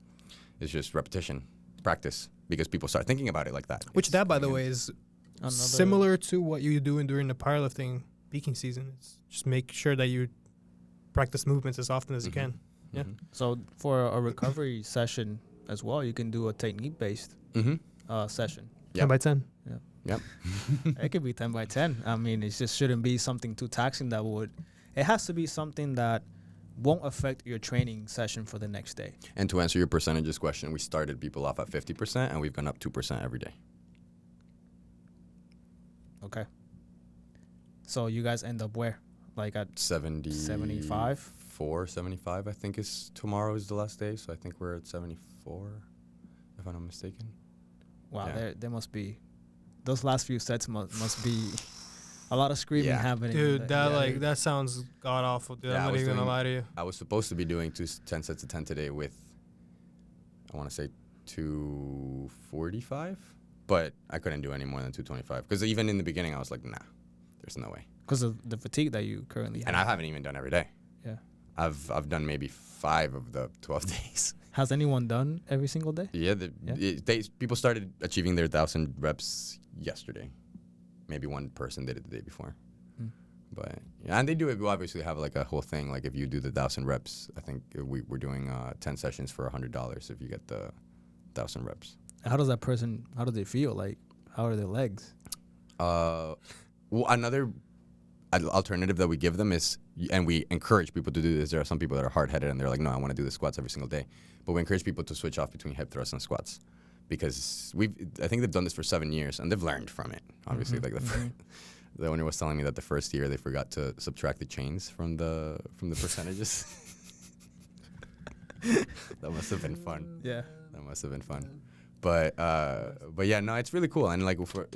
It's just repetition, practice, because people start thinking about it like that. Which It's that, by the coming way, in. is Another- similar to what you doing during the powerlifting peaking season. It's just make sure that you practice movements as often as you can. Yeah. So for a recovery session as well, you can do a technique-based session. 10 by 10. Yep. It could be 10 by 10. I mean, it just shouldn't be something too taxing that would. It has to be something that won't affect your training session for the next day. And to answer your percentages question, we started people off at 50%, and we've gone up 2% every day. Okay. So you guys end up where? Like at 75? 75, I think is tomorrow is the last day, so I think we're at 74, if I'm not mistaken. Wow, Yeah. there must be. Those last few sets must be a lot of screaming Yeah. happening. Dude, that sounds god awful, dude. Yeah, I I'm not was even gonna doing- lie to you. I was supposed to be doing 10 sets of 10 today with, I want to say 245, but I couldn't do any more than 225, because even in the beginning I was like, nah, there's no way. Because of the fatigue that you currently have. And I haven't even done every day. Yeah. I've done maybe 5 of the 12 days. Has anyone done every single day? Yeah, Yeah. People started achieving their 1,000 reps yesterday. Maybe one person did it the day before. But yeah, and they do it. We obviously have like a whole thing. Like if you do the 1,000 reps, I think we're doing 10 sessions for $100 if you get the 1,000 reps. How does that person? How do they feel? Like, how are their legs? Well, another alternative that we give them is, and we encourage people to do this. There are some people that are hard-headed and they're like, no, I want to do the squats every single day. But we encourage people to switch off between hip thrusts and squats, because I think they've done this for 7 years and they've learned from it. Obviously, like the owner was telling me that the first year they forgot to subtract the chains from the percentages. That must have been fun. Yeah. That must have been fun. But yeah, no, it's really cool. And like for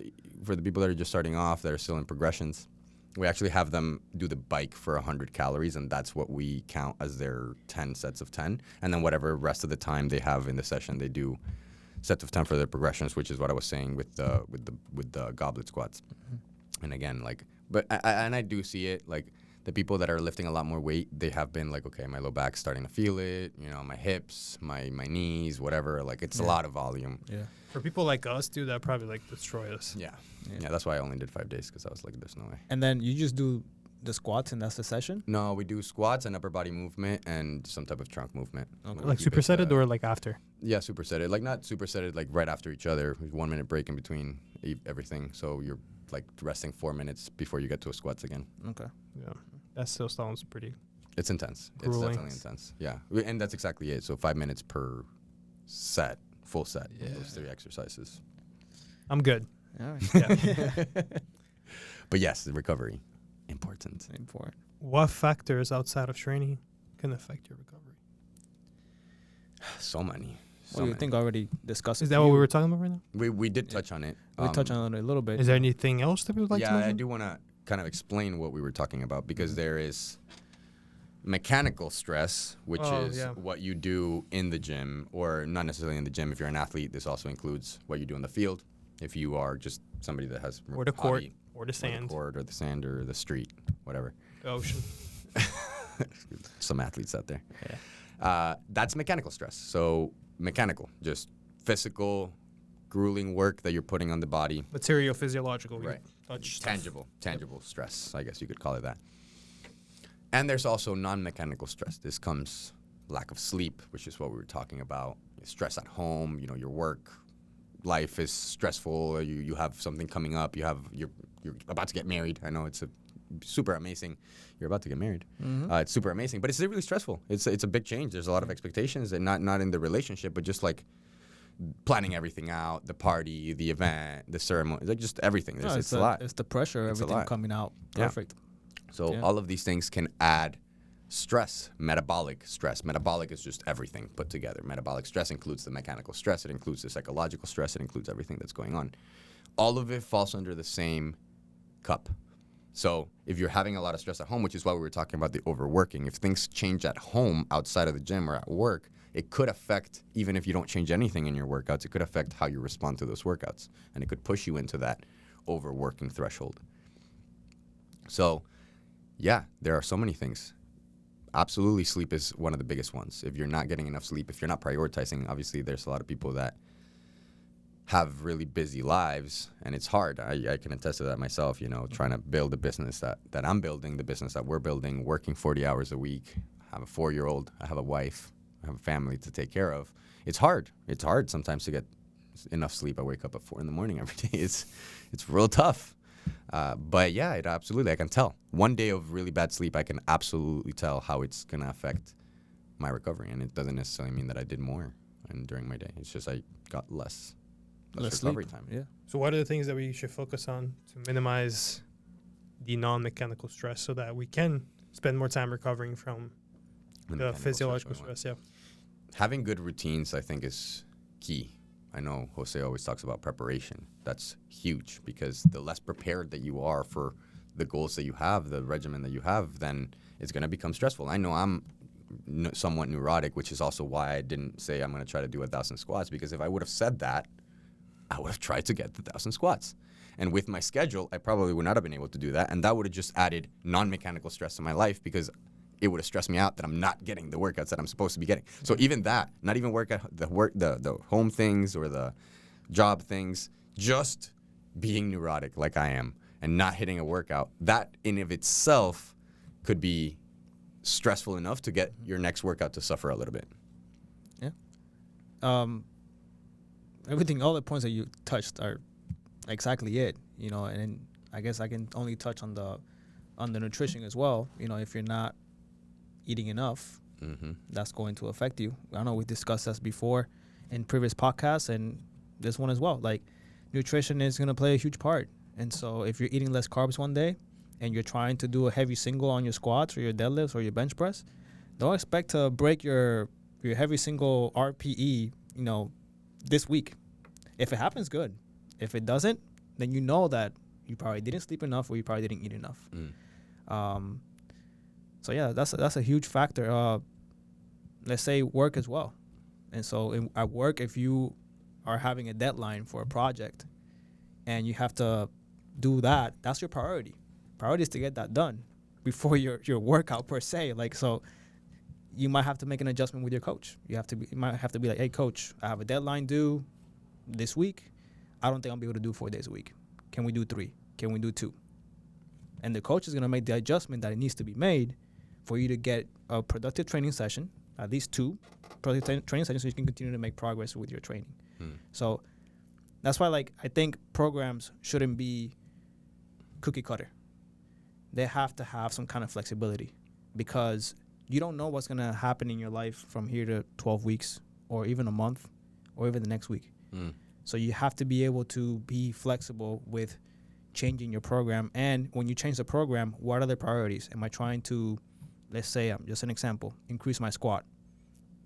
the people that are just starting off, that are still in progressions, we actually have them do the bike for 100 calories, and that's what we count as their 10 sets of 10. And then whatever rest of the time they have in the session, they do sets of 10 for their progressions, which is what I was saying with the goblet squats. And again, like, but I do see it, like, The people that are lifting a lot more weight, they have been like, okay, my low back's starting to feel it, you know, my hips, my knees, whatever. Like, it's a lot of volume. Yeah. For people like us, dude, that probably like destroy us. Yeah. That's why I only did 5 days, because I was like, there's no way. And then you just do the squats and that's the session? No, we do squats and upper body movement and some type of trunk movement. Okay. Like supersetted or like after? Yeah, supersetted. Like, not supersetted, like right after each other. 1 minute break in between everything. So you're like resting 4 minutes before you get to a squats again. Okay. Yeah. That still sounds pretty. It's intense. Grueling. It's definitely intense. Yeah. And that's exactly it. So 5 minutes per set, full set. Yeah. Those 3 exercises. I'm good. All right. Yeah. But yes, the recovery, important. Important. What factors outside of training can affect your recovery? So many. Well, you think I already discussed Is it. that what we were talking about right now? We did touch on it. We touched on it a little bit. Is there anything else that we would like to Yeah, mention? I do want to kind of explain what we were talking about, because there is mechanical stress, which is what you do in the gym, or not necessarily in the gym. If you're an athlete, this also includes what you do in the field. If you are just somebody that has Or the court, hobby, or the or sand, the court, or the sand, or the street, whatever. the ocean. Some athletes out there. Yeah. That's mechanical stress. So mechanical, just physical, grueling work that you're putting on the body. Material, physiological. Right. Touch stuff. Tangible stress, I guess you could call it that. And there's also non-mechanical stress. This comes lack of sleep, which is what we were talking about. Stress at home, you know, your work life is stressful. You have something coming up. You're about to get married. I know it's super amazing. You're about to get married. Mm-hmm. It's super amazing, but it's really stressful. It's a big change. There's a lot of expectations, and not in the relationship, but just like planning everything out, the party, the event, the ceremony, like just everything. It's a lot. It's the pressure, It's a everything lot. coming out Yeah. perfect. So Yeah. all of these things can add stress, metabolic stress. Metabolic is just everything put together. Metabolic stress includes the mechanical stress. It includes the psychological stress. It includes everything that's going on. All of it falls under the same cup. So if you're having a lot of stress at home, which is why we were talking about the overworking, if things change at home outside of the gym or at work, it could affect, even if you don't change anything in your workouts, it could affect how you respond to those workouts. And it could push you into that overworking threshold. So, yeah, there are so many things. Absolutely, sleep is one of the biggest ones. If you're not getting enough sleep, if you're not prioritizing, obviously there's a lot of people that have really busy lives, and it's hard. I can attest to that myself, you know, trying to build a business that I'm building, the business that we're building, working 40 hours a week. I have a 4-year-old. I have a wife. I have a family to take care of. It's hard. It's hard sometimes to get enough sleep. I wake up at 4 a.m. every day. It's real tough. But yeah, absolutely, I can tell. One day of really bad sleep, I can absolutely tell how it's going to affect my recovery. And it doesn't necessarily mean that I did more during my day. It's just I got less recovery sleep. time. Yeah. So what are the things that we should focus on to minimize the non-mechanical stress so that we can spend more time recovering from the mechanical physiological we want. stress? Yeah. Having good routines, I think, is key. I know Jose always talks about preparation. That's huge, because the less prepared that you are for the goals that you have, the regimen that you have, then it's going to become stressful. I know I'm somewhat neurotic, which is also why I didn't say I'm going to try to do 1,000 squats, because if I would have said that, I would have tried to get the 1,000 squats. And with my schedule, I probably would not have been able to do that. And that would have just added non-mechanical stress to my life, because it would have stressed me out that I'm not getting the workouts that I'm supposed to be getting. So even that, not even the home things or the job things, just being neurotic like I am and not hitting a workout, that in of itself could be stressful enough to get your next workout to suffer a little bit. Yeah. Everything, all the points that you touched are exactly it, you know, and I guess I can only touch on the nutrition as well. You know, if you're not eating enough, that's going to affect you. I know we discussed this before in previous podcasts and this one as well. Like, nutrition is going to play a huge part. And so if you're eating less carbs one day and you're trying to do a heavy single on your squats or your deadlifts or your bench press, don't expect to break your heavy single RPE, you know, this week. If it happens, good. If it doesn't, then you know that you probably didn't sleep enough or you probably didn't eat enough. So yeah, that's a huge factor. Let's say work as well. And so at work, if you are having a deadline for a project and you have to do that, that's your priority. Priority is to get that done before your workout per se. Like, so you might have to make an adjustment with your coach. You might have to be like, hey, coach, I have a deadline due this week. I don't think I'll be able to do 4 days a week. Can we do 3? Can we do 2? And the coach is going to make the adjustment that it needs to be made for you to get a productive training session, at least 2 productive training sessions, so you can continue to make progress with your training. So that's why, like, I think programs shouldn't be cookie cutter. They have to have some kind of flexibility, because you don't know what's going to happen in your life from here to 12 weeks or even a month or even the next week. So you have to be able to be flexible with changing your program. And when you change the program, what are the priorities? Am I trying to, let's say, just an example, increase my squat?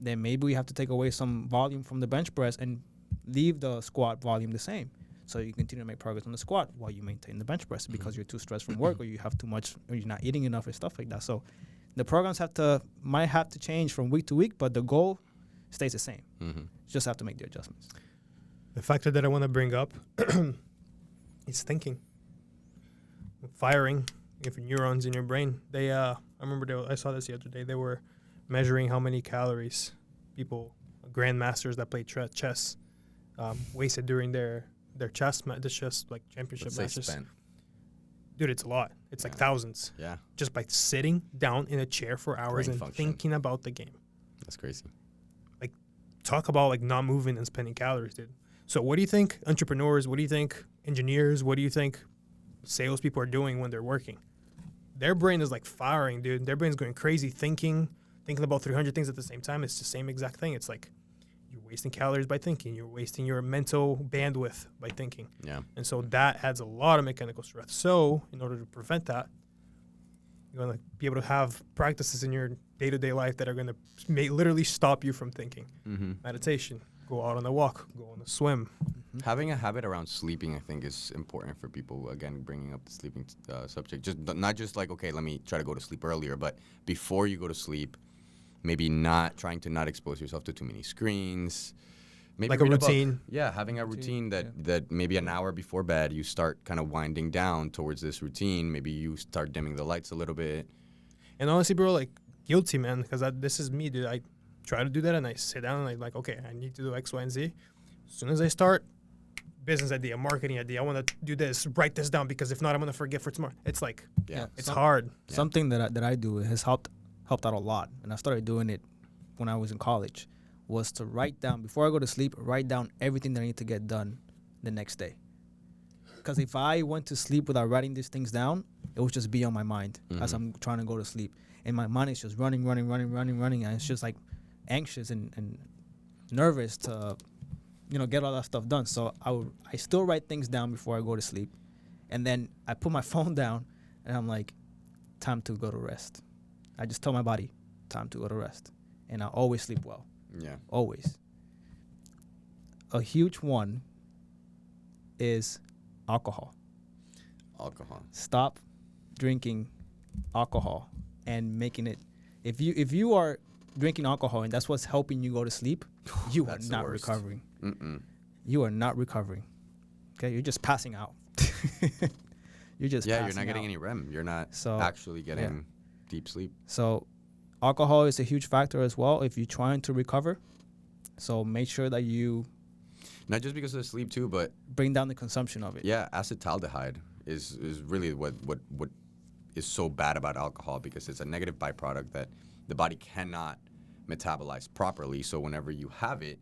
Then maybe we have to take away some volume from the bench press and leave the squat volume the same. So you continue to make progress on the squat while you maintain the bench press, because you're too stressed from work, or you have too much, or you're not eating enough, or stuff like that. So the programs might have to change from week to week, but the goal stays the same. Just have to make the adjustments. The factor that I want to bring up is thinking. Firing of neurons in your brain. I remember I saw this the other day. They were measuring how many calories people, grandmasters that play chess, wasted during their chess like championship matches. Spent. Dude, it's a lot. It's like thousands. Yeah. Just by sitting down in a chair for hours Brain and function. thinking about the game. That's crazy. Like, talk about like not moving and spending calories, dude. So what do you think entrepreneurs, what do you think engineers, what do you think salespeople are doing when they're working? Their brain is like firing, dude. Their brain's going crazy, thinking about 300 things at the same time. It's the same exact thing. It's like you're wasting calories by thinking. You're wasting your mental bandwidth by thinking. Yeah. And so that adds a lot of mechanical stress. So in order to prevent that, you're going to be able to have practices in your day-to-day life that are going to literally stop you from thinking. Meditation, go out on a walk, go on a swim. Having a habit around sleeping, I think, is important for people. Again, bringing up the sleeping subject. Not just like, okay, let me try to go to sleep earlier, but before you go to sleep, maybe trying to not expose yourself to too many screens. Maybe like a read book. routine. Yeah, having a routine that maybe an hour before bed, you start kind of winding down towards this routine. Maybe you start dimming the lights a little bit. And honestly, bro, like, guilty, man, because this is me, dude. I try to do that, and I sit down, and I'm like, okay, I need to do X, Y, and Z. As soon as I start, business idea, marketing idea, I want to do this, write this down, because if not, I'm going to forget for tomorrow. It's like, it's hard. Something that I do has helped out a lot, and I started doing it when I was in college, was to write down, before I go to sleep, write down everything that I need to get done the next day. Because if I went to sleep without writing these things down, it would just be on my mind as I'm trying to go to sleep. And my mind is just running, and it's just like anxious and nervous to, get all that stuff done. So I still write things down before I go to sleep. And then I put my phone down, and I'm like, time to go to rest. I just tell my body, time to go to rest. And I always sleep well. Yeah. Always. A huge one is alcohol. Stop drinking alcohol and making it. If you are drinking alcohol and that's what's helping you go to sleep, you are not recovering. You are not recovering. Okay, you're just passing out. You're just you're passing not getting out. any REM. You're not actually getting deep sleep. So alcohol is a huge factor as well if you're trying to recover. So make sure that you not just because of the sleep too, but bring down the consumption of it. Yeah, acetaldehyde is really what is so bad about alcohol, because it's a negative byproduct that the body cannot metabolize properly. So whenever you have it,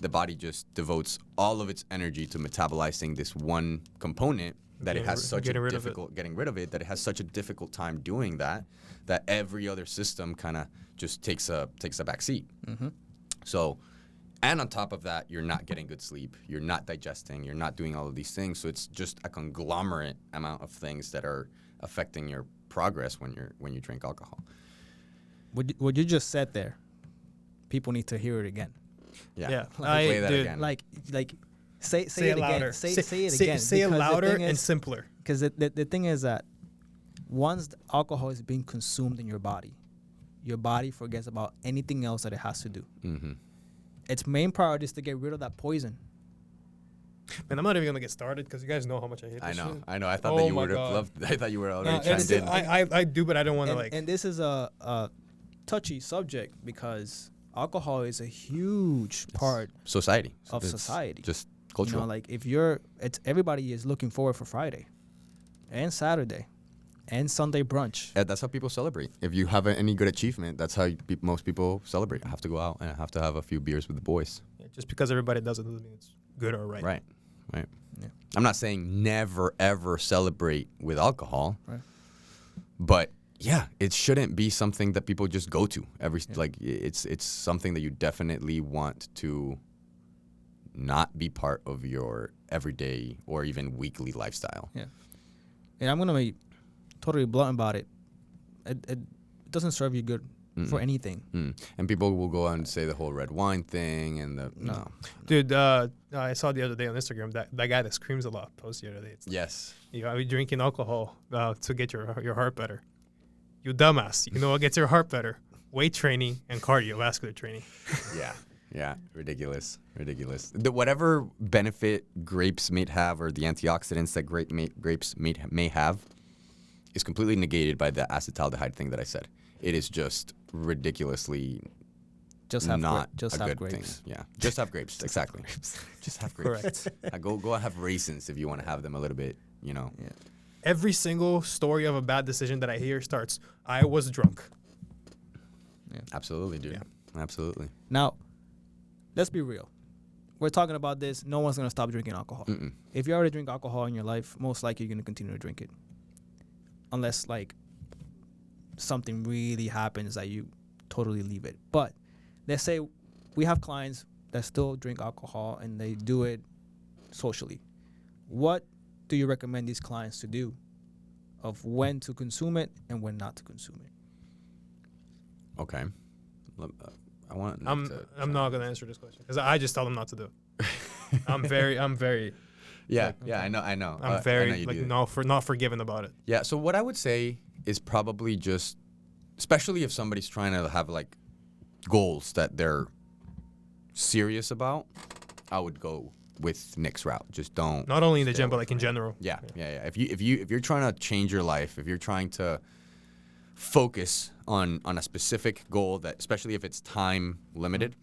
the body just devotes all of its energy to metabolizing this one component that it has such a difficult getting rid of it, that it has such a difficult time doing that every other system kind of just takes a back seat. So, and on top of that, you're not getting good sleep, you're not digesting, you're not doing all of these things. So it's just a conglomerate amount of things that are affecting your progress when you drink alcohol. What you just said there, people need to hear it again. Yeah. Play that again. Like say it louder. again. Say it again. Say it louder and simpler. Because the thing is that once the alcohol is being consumed in your body forgets about anything else that it has to do. Its main priority is to get rid of that poison. Man, I'm not even gonna get started because you guys know how much I hate I this know, shit. I know. I thought Oh that you my would have God. loved. I thought you were already No, chimed in. I do, but I don't want to And, like. and this is a touchy subject because alcohol is a huge part Society. of It's society. Just You cultural. know, like it's everybody is looking forward for Friday and Saturday and Sunday brunch. Yeah, that's how people celebrate. If you have any good achievement, that's how most people celebrate. I have to go out and I have to have a few beers with the boys. Yeah, just because everybody does it doesn't mean it's good or right. Right. Yeah. I'm not saying never ever celebrate with alcohol. Right. But yeah, it shouldn't be something that people just go to every Yeah. like it's something that you definitely want to not be part of your everyday or even weekly lifestyle. Yeah. And I'm gonna be totally blunt about it. It doesn't serve you good for anything. And people will go on and say the whole red wine thing and the no. Dude, I saw the other day on Instagram that guy that screams a lot posted the other day. It's like, Yes. you know, drinking alcohol to get your heart better. You dumbass. You know what gets your heart better? Weight training and cardiovascular training. Yeah, ridiculous. Whatever benefit grapes may have, or the antioxidants that grapes may have, is completely negated by the acetaldehyde thing that I said. It is just ridiculously Just have not just a have good grapes. thing. Yeah, just have grapes. Exactly. Just have grapes. Correct. Go and have raisins if you want to have them a little bit. You know. Yeah. Every single story of a bad decision that I hear starts, I was drunk. Absolutely, dude. Absolutely. Now, let's be real. We're talking about this. No one's gonna stop drinking alcohol. If you already drink alcohol in your life, most likely you're gonna continue to drink it, unless like something really happens that you totally leave it. But let's say we have clients that still drink alcohol and they do it socially. What do you recommend these clients to do of when to consume it and when not to consume it? Okay. I want. I'm not gonna answer this question because I just tell them not to do it. I'm very Yeah, I know. I'm I know very you like do that. not forgiving about it. Yeah, so what I would say is probably just, especially if somebody's trying to have like goals that they're serious about, I would go with Nick's route. Just don't. Not only in the stay gym, but away like in from it. general. Yeah. If you're trying to change your life, if you're trying to focus on a specific goal that, especially if it's time limited,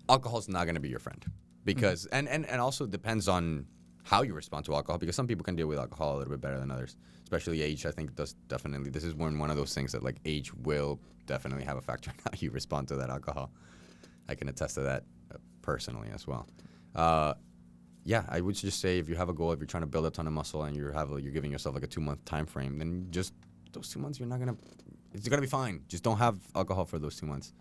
alcohol's not going to be your friend. Because and also depends on how you respond to alcohol, because some people can deal with alcohol a little bit better than others. Especially age, I think does definitely. This is one of those things that like age will definitely have a factor in how you respond to that alcohol. I can attest to that personally as well. Yeah, I would just say if you have a goal, if you're trying to build a ton of muscle and you're giving yourself like a 2-month time frame, then just those 2 months it's gonna be fine. Just don't have alcohol for those 2 months.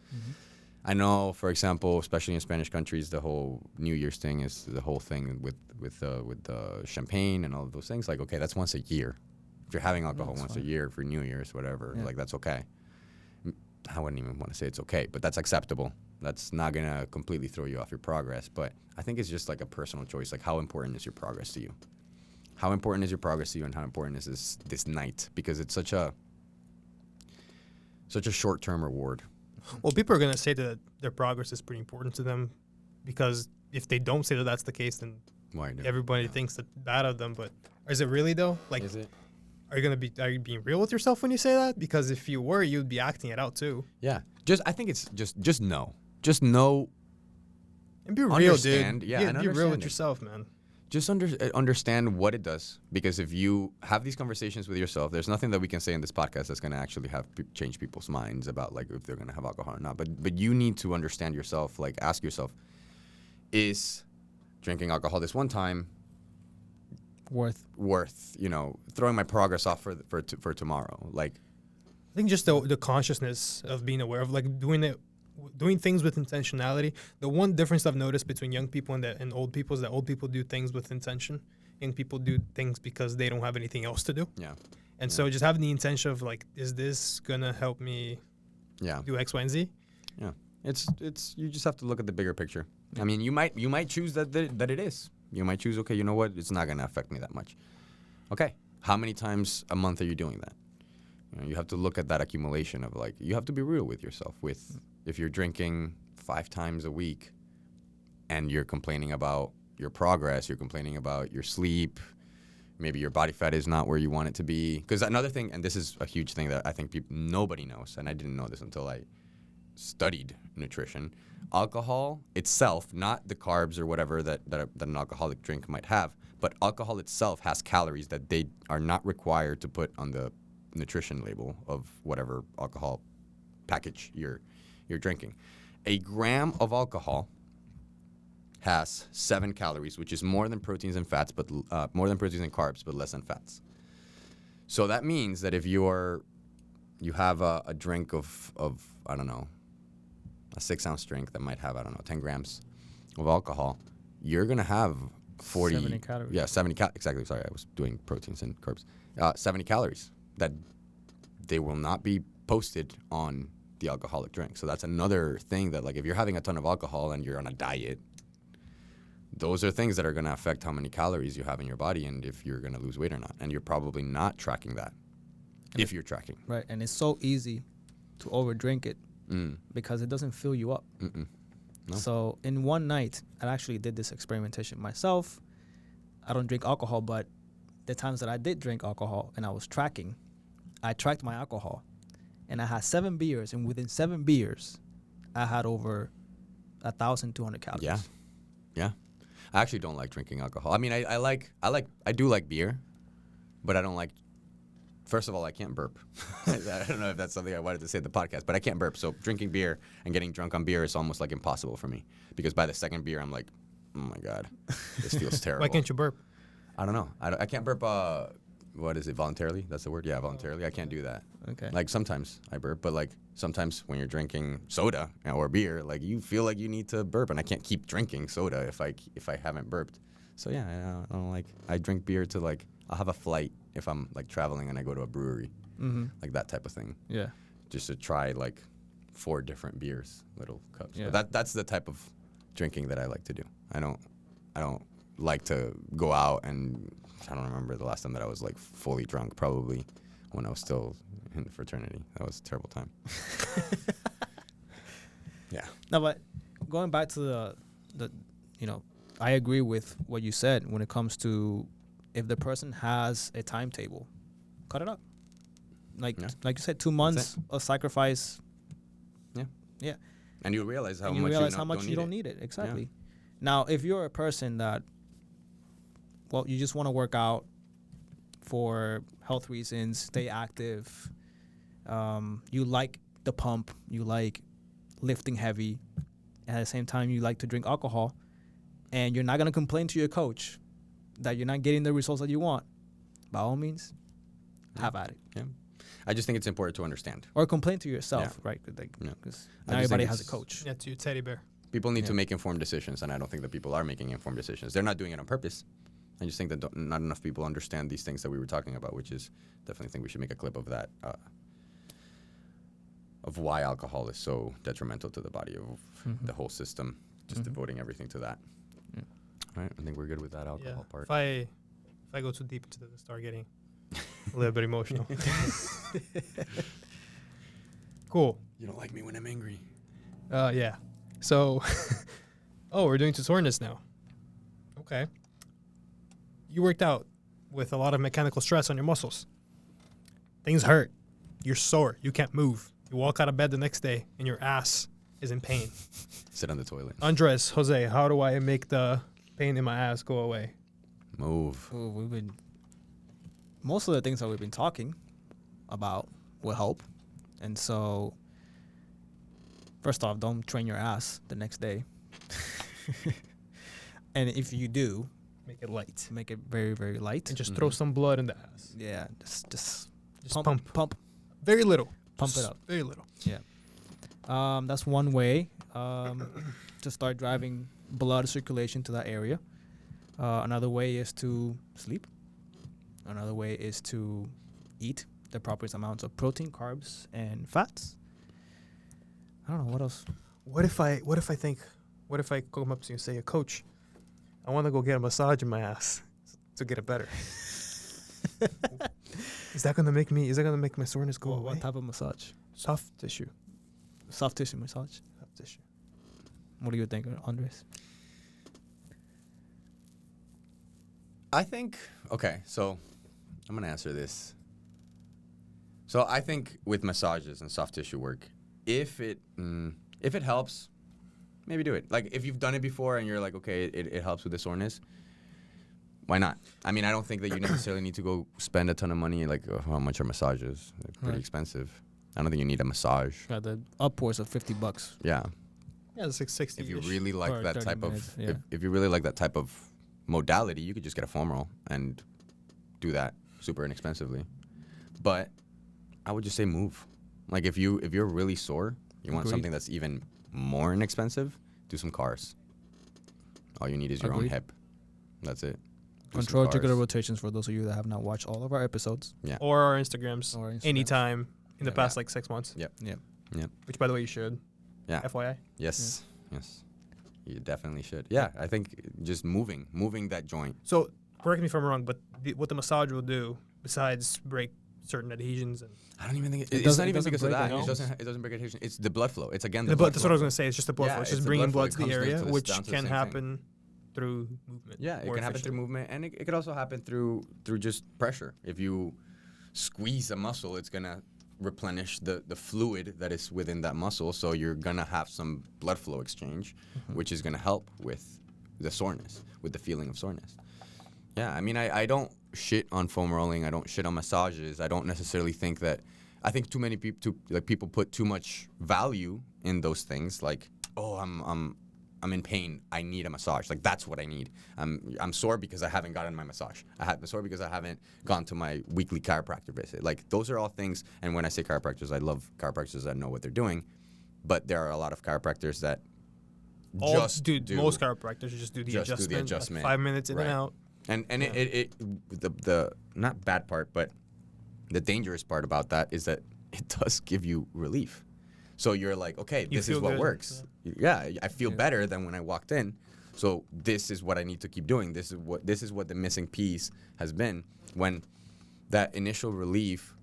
I know, for example, especially in Spanish countries, the whole New Year's thing is the whole thing with champagne and all of those things. Like, okay, that's once a year. If you're having alcohol once a year for New Year's, whatever, like that's okay. I wouldn't even want to say it's okay, but that's acceptable. That's not gonna completely throw you off your progress. But I think it's just like a personal choice. Like, how important is your progress to you? How important is your progress to you, and how important is this night? Because it's such a short-term reward. Well, people are gonna say that their progress is pretty important to them, because if they don't say that that's the case, then Why do? everybody thinks that of them. But is it really though? Like, Is it? are you being real with yourself when you say that? Because if you were, you'd be acting it out too. Yeah. I think it's just know. Just know. And be real, Understand, dude. yeah, and be real understand with it. yourself, man. Just understand what it does, because if you have these conversations with yourself, there's nothing that we can say in this podcast that's going to actually change people's minds about like if they're going to have alcohol or not. But you need to understand yourself. Like, ask yourself, is drinking alcohol this one time worth throwing my progress off for tomorrow? Like, I think just the consciousness of being aware of like doing things with intentionality. The one difference I've noticed between young people and old people is that old people do things with intention. Young people do things because they don't have anything else to do. Yeah. And so just having the intention of like, is this gonna help me do X, Y, and Z? Yeah. It's you just have to look at the bigger picture. I mean, you might choose that it is. You might choose, okay, you know what? It's not gonna affect me that much. Okay. How many times a month are you doing that? You have to look at that accumulation of like, you have to be real with yourself. If you're drinking 5 times a week and you're complaining about your progress. You're complaining about your sleep. Maybe your body fat is not where you want it to be. Because another thing, and this is a huge thing that I think nobody knows, and I didn't know this until I studied nutrition. Alcohol itself, not the carbs or whatever that an alcoholic drink might have, but alcohol itself has calories that they are not required to put on the nutrition label of whatever alcohol package you're drinking. A gram of alcohol has 7 calories, which is more than proteins and fats, but more than proteins and carbs, but less than fats. So that means that if you have a drink of I don't know, a 6-ounce drink that might have 10 grams of alcohol, you're gonna have 70 calories. Yeah, 70 exactly. Sorry, I was doing proteins and carbs. 70 calories that they will not be posted on the alcoholic drink. So that's another thing that, like, if you're having a ton of alcohol and you're on a diet, those are things that are going to affect how many calories you have in your body and if you're going to lose weight or not. And you're probably not tracking that if you're tracking. Right, and it's so easy to overdrink it because it doesn't fill you up. No. So in one night, I actually did this experimentation myself. I don't drink alcohol, but the times that I did drink alcohol and I was tracking, I tracked my alcohol. And I had 7 beers, and within 7 beers, I had over 1,200 calories. Yeah. I actually don't like drinking alcohol. I mean, I do like beer, but I don't like. First of all, I can't burp. I don't know if that's something I wanted to say in the podcast, but I can't burp. So drinking beer and getting drunk on beer is almost like impossible for me because by the second beer, I'm like, oh my God, this feels terrible. Why can't you burp? I don't know. I can't burp. What is it? Voluntarily? That's the word? Yeah, voluntarily. I can't do that. Okay. Like sometimes I burp, but like sometimes when you're drinking soda or beer, like you feel like you need to burp, and I can't keep drinking soda if I haven't burped. So yeah, I don't like. I drink beer to like. I'll have a flight if I'm like traveling and I go to a brewery, like that type of thing. Yeah. Just to try like 4 different beers, little cups. Yeah. But that's the type of drinking that I like to do. I don't like to go out and. I don't remember the last time that I was like fully drunk. Probably when I was still in the fraternity. That was a terrible time. Yeah. No, but going back to the I agree with what you said when it comes to if the person has a timetable, cut it up. Like you said, 2 months of sacrifice. Yeah. Yeah. And you realize how much you don't need it. Exactly. Yeah. Now, if you're a person that you just want to work out for health reasons, stay active. You like the pump. You like lifting heavy. And at the same time, you like to drink alcohol. And you're not going to complain to your coach that you're not getting the results that you want. By all means, have at it. Yeah. I just think it's important to understand. Or complain to yourself, right? Because not everybody has a coach. That's your teddy bear. People need to make informed decisions, and I don't think that people are making informed decisions. They're not doing it on purpose. I just think that not enough people understand these things that we were talking about, which is definitely think we should make a clip of that, of why alcohol is so detrimental to the body of the whole system, just devoting everything to that. Yeah. All right, I think we're good with that alcohol part. If I go too deep into this, I start getting a little bit emotional. Cool. You don't like me when I'm angry. Yeah. So, we're doing tutorials now. Okay. You worked out with a lot of mechanical stress on your muscles. Things hurt. You're sore. You can't move. You walk out of bed the next day and your ass is in pain. Sit on the toilet. Andres, Jose, how do I make the pain in my ass go away? Move. Ooh, most of the things that we've been talking about will help. And so, first off, don't train your ass the next day. And if you do, make it light. Make it very, very light. And just throw some blood in the ass. Yeah, just pump. Very little. Pump it up. Very little. Yeah. That's one way to start driving blood circulation to that area. Another way is to sleep. Another way is to eat the proper amounts of protein, carbs, and fats. I don't know what else. What if I come up to you and say, Coach, I want to go get a massage in my ass to get it better. Is that gonna make my soreness go away? What type of massage? Soft tissue. Soft tissue massage. Soft tissue. What do you think, Andres? I think, okay, so I'm going to answer this. So I think with massages and soft tissue work, if it helps, maybe do it. Like if you've done it before and you're like, okay, it helps with the soreness, why not? I mean, I don't think that you necessarily need to go spend a ton of money. Like how much are massages? They're pretty Right. expensive. I don't think you need a massage. Got the upwards of $50. Yeah. Yeah, it's like 60. If you really like For that 30 type minutes, of yeah. if you really like that type of modality, you could just get a foam roll and do that super inexpensively. But I would just say move. Like if you're really sore, you want Agreed. something that's even more inexpensive, do some cars. All you need is your own Agreed. hip. That's it. Do some Control articular cars. rotations for those of you that have not watched all of our episodes. or our Instagrams, Or Instagrams. anytime in the Yeah. past like 6 months. Yep. Yep. Yep. Which, by the way, you should. Yeah. FYI. Yes. Yes. You definitely should. Yeah, I think just moving that joint. So, correct me if I'm wrong, but what the massage will do, besides break certain adhesions and I don't even think it's doesn't- not it even doesn't because of break that. adhesions. It doesn't break adhesion. It's the blood flow. It's again the the blood blood, that's flow. what I was going to say. It's just the blood Yeah, flow. It's it's just the bringing blood blood flow. to It the comes area, to the- which down to the can same thing. happen through movement. Yeah, it more can happen through efficiently. movement, and it could also happen through just pressure. If you squeeze a muscle, it's gonna replenish the fluid that is within that muscle, so you're gonna have some blood flow exchange, which is gonna help with the soreness, with the feeling of soreness. Yeah, I mean, I don't shit on foam rolling. I don't shit on massages. I don't necessarily think that. I think too many people put too much value in those things. Like, oh, I'm in pain. I need a massage. Like that's what I need. I'm sore because I haven't gotten my massage. I'm sore because I haven't gone to my weekly chiropractor visit. Like those are all things. And when I say chiropractors, I love chiropractors that know what they're doing. But there are a lot of chiropractors that Most chiropractors just do the just do adjustment. the adjustment. 5 minutes in Right. and out. And it the not bad part, but the dangerous part about that is that it does give you relief. So you're like, okay, You this is feel what good, works. Yeah, I feel better than when I walked in. So this is what I need to keep doing. This is what the missing piece has been. When that initial relief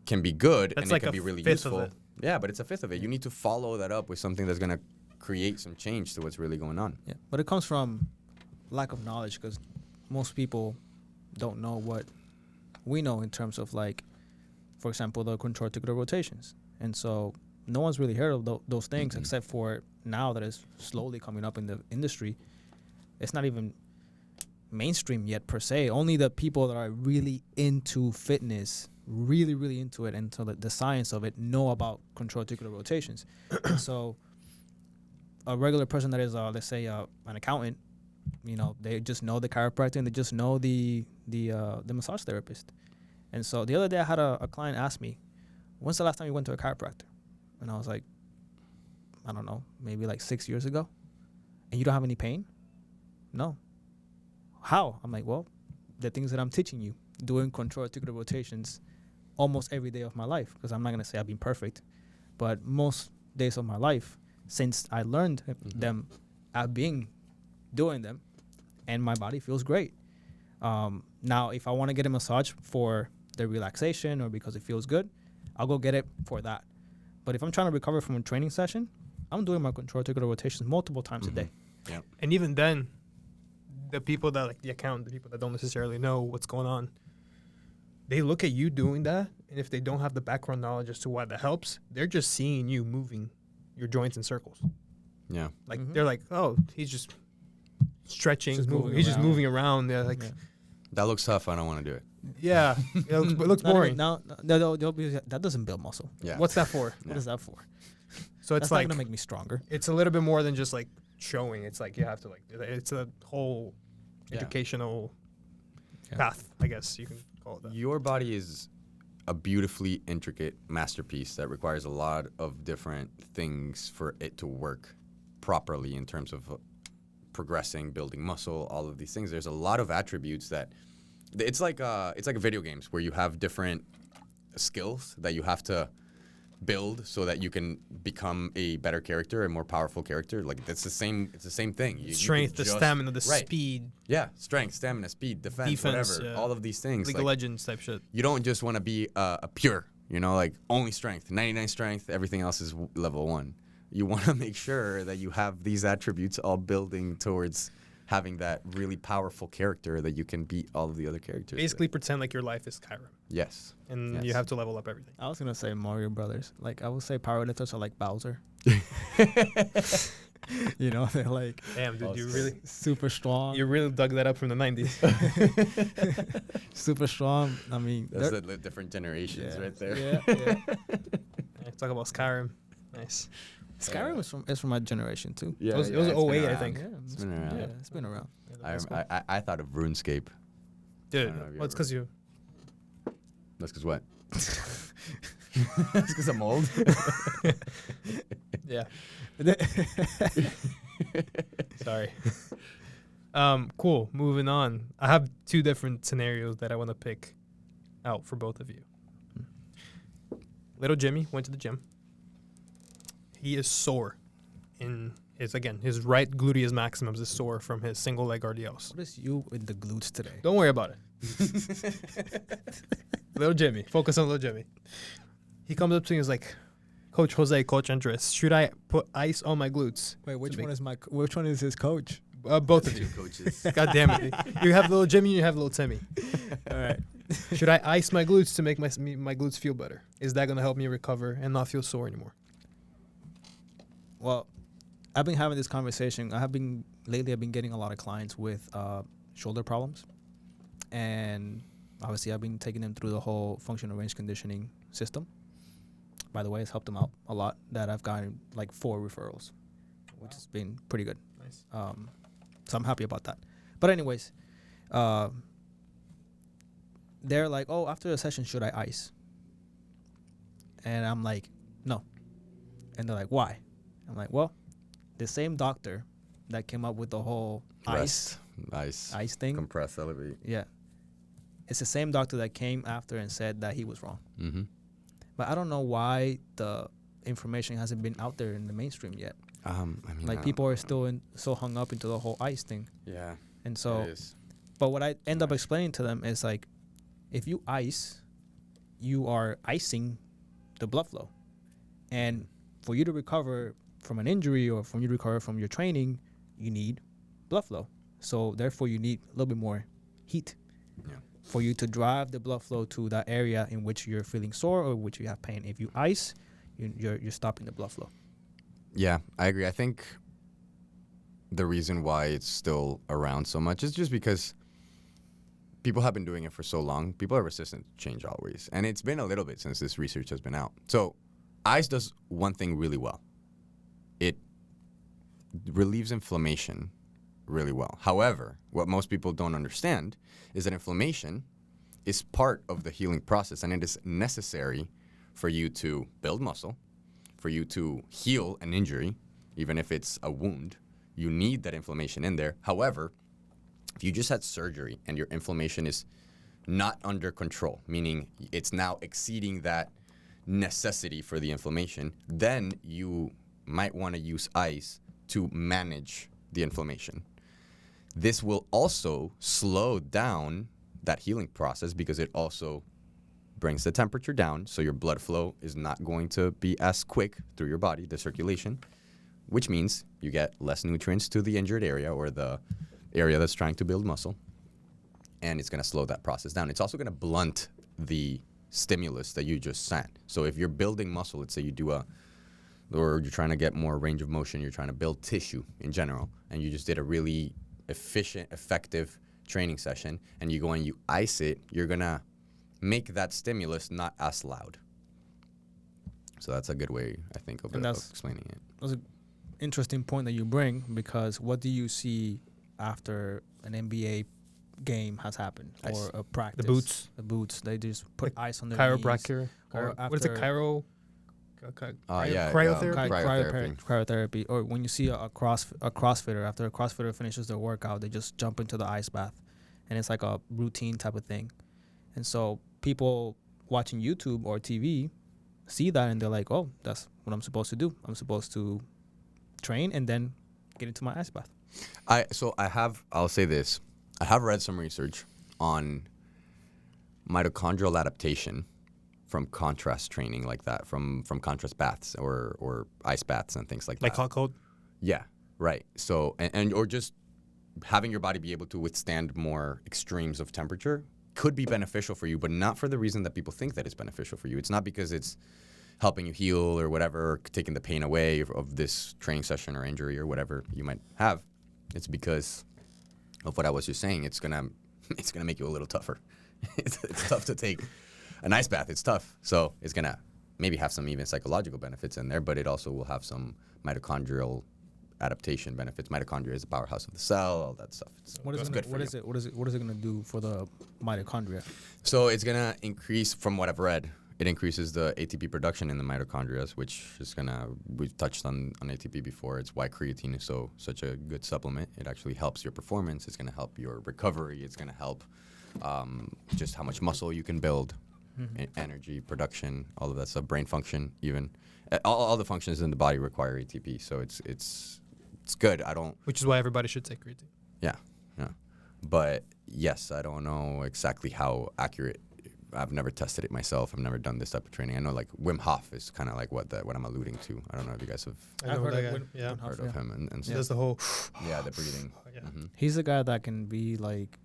can be good That's and like it can a be really fifth of useful. it. Yeah, but it's a fifth of it. You need to follow that up with something that's gonna create some change to what's really going on. Yeah, but it comes from lack of knowledge because most people don't know what we know in terms of like, for example, the control articular rotations. And so no one's really heard of those things except for now that it's slowly coming up in the industry. It's not even mainstream yet per se. Only the people that are really into fitness, really, really into it, and so the science of it know about control articular rotations. And so a regular person that is, let's say, an accountant, you know, they just know the chiropractor and they just know the massage therapist. And so the other day I had a client ask me, when's the last time you went to a chiropractor? And I was like, I don't know, maybe like 6 years ago. And you don't have any pain? No. How? I'm like, well, the things that I'm teaching you, doing control articular rotations almost every day of my life, because I'm not going to say I've been perfect, but most days of my life since I learned them, I've been doing them, and my body feels great. Now, if I want to get a massage for the relaxation or because it feels good, I'll go get it for that. But if I'm trying to recover from a training session, I'm doing my control articular rotations multiple times a day. Yeah. And even then, the people that like the accountant, the people that don't necessarily know what's going on, they look at you doing that, and if they don't have the background knowledge as to why that helps, they're just seeing you moving your joints in circles. Yeah. Like they're like, oh, he's just stretching, Just moving he's just around. moving around. They're like, That looks tough. I don't want to do it. yeah, it looks Not boring. even- no, they'll be, that doesn't build muscle. Yeah. What's that for? What is that for? So it's That's like not gonna make me stronger. it's a little bit more than just like showing. It's like you have to like it's a whole Yeah. educational Yeah. path, I guess you can call it that. Your body is a beautifully intricate masterpiece that requires a lot of different things for it to work properly in terms of progressing, building muscle, all of these things. There's a lot of attributes that it's like video games where you have different skills that you have to build so that you can become a better character, a more powerful character. Like it's the same thing. You Strength, can the just- stamina, the right. speed, Yeah, strength, stamina, speed, defense, whatever. yeah. All of these things. League like, of Legends type shit. you don't just want to be a pure, like only strength, 99 strength, everything else is level 1. You want to make sure that you have these attributes all building towards having that really powerful character that you can beat all of the other characters. Basically, pretend like your life is Skyrim, Yes. and you Yes. have to level up everything. I was gonna say Mario Brothers. Like I would say powerlifters are like Bowser. You know, they're like Damn, dude, you Awesome. really, super strong. you really dug that up from the '90s. Super strong. I mean, That's they're- the different generations yeah, right there. Yeah, yeah. Yeah, talk about Skyrim. Nice. Skyrim is from my generation too. Yeah, It was it's been 08, I around. think. Yeah, It's been around. Yeah, it's been around. I thought of RuneScape. Dude, don't know if you well, it's ever- because you. That's because what? That's because I'm old. Yeah. Sorry. Cool. Moving on. I have two different scenarios that I want to pick out for both of you. Little Jimmy went to the gym. He is sore in his right gluteus maximus is sore from his single leg RDLs. What is you with the glutes today? Don't worry about it. Little Jimmy. Focus on little Jimmy. He comes up to me and is like, Coach Jose, Coach Andres, should I put ice on my glutes? Wait, which big- which one is his coach? Both of you. Coaches. God damn it. You have little Jimmy and you have little Timmy. All right. Should I ice my glutes to make my glutes feel better? Is that going to help me recover and not feel sore anymore? Well, I've been having this conversation. I've been getting a lot of clients with shoulder problems, and obviously I've been taking them through the whole functional range conditioning system. By the way, it's helped them out a lot. That I've gotten like 4 referrals, which has been pretty good. Nice. So I'm happy about that. But anyways, they're like, oh, after the session, should I ice? And I'm like, no. And they're like, why? I'm like, well, the same doctor that came up with the whole Rest. Nice. ice thing. Compress, elevate. Yeah. It's the same doctor that came after and said that he was wrong. Mm-hmm. But I don't know why the information hasn't been out there in the mainstream yet. I mean, Like people are still so hung up into the whole ice thing. Yeah. And so it is. but what I end up explaining to them is like, if you ice, you are icing the blood flow. And for you to recover from an injury or for you to recover from your training, you need blood flow. So therefore you need a little bit more heat Yeah. for you to drive the blood flow to that area in which you're feeling sore or which you have pain. If you ice, you're stopping the blood flow. Yeah, I agree. I think the reason why it's still around so much is just because people have been doing it for so long. People are resistant to change always. And it's been a little bit since this research has been out. So ice does one thing really well. It relieves inflammation really well. However, what most people don't understand is that inflammation is part of the healing process, and it is necessary for you to build muscle, for you to heal an injury, even if it's a wound. You need that inflammation in there. However, if you just had surgery and your inflammation is not under control, meaning it's now exceeding that necessity for the inflammation, then you might want to use ice to manage the inflammation. This will also slow down that healing process because it also brings the temperature down, so your blood flow is not going to be as quick through your body, the circulation, which means you get less nutrients to the injured area or the area that's trying to build muscle, and it's going to slow that process down. It's also going to blunt the stimulus that you just sent. So if you're building muscle, let's say you do or you're trying to get more range of motion, you're trying to build tissue in general, and you just did a really efficient, effective training session, and you go and you ice it, you're going to make that stimulus not as loud. So that's a good way, I think, of explaining it. That's an interesting point that you bring, because what do you see after an NBA game has happened Ice. or a practice? The boots. The boots. They just put ice on their Chiropractor. Or What is it? after- Cryotherapy? Cryotherapy. Or when you see a CrossFitter, after a CrossFitter finishes their workout, they just jump into the ice bath, and it's like a routine type of thing. And so people watching YouTube or TV see that and they're like, oh, that's what I'm supposed to do. I'm supposed to train and then get into my ice bath. I'll say this. I have read some research on mitochondrial adaptation from contrast training like that, from contrast baths or ice baths and things like that. Like hot cold? Yeah, right. So, or just having your body be able to withstand more extremes of temperature could be beneficial for you, but not for the reason that people think that it's beneficial for you. It's not because it's helping you heal or whatever, taking the pain away of this training session or injury or whatever you might have. It's because of what I was just saying. It's gonna make you a little tougher. It's tough to take an ice bath. It's tough. So it's gonna maybe have some even psychological benefits in there, but it also will have some mitochondrial adaptation benefits. Mitochondria is the powerhouse of the cell, all that stuff. What is it going to do for the mitochondria? So it's going to increase, from what I've read, it increases the ATP production in the mitochondria, which is going to, we've touched on ATP before. It's why creatine is such a good supplement. It actually helps your performance. It's going to help your recovery. It's going to help just how much muscle you can build, energy production, all of that stuff, brain function even. All the functions in the body require ATP, so it's good. Which is why everybody should take creatine. Yeah. But yes, I don't know exactly how accurate. I've never tested it myself. I've never done this type of training. I know like Wim Hof is kind of like what I'm alluding to. I don't know if you guys have I've heard of heard of him. And so that's the whole. Yeah, the breathing. Yeah. He's the guy that can be like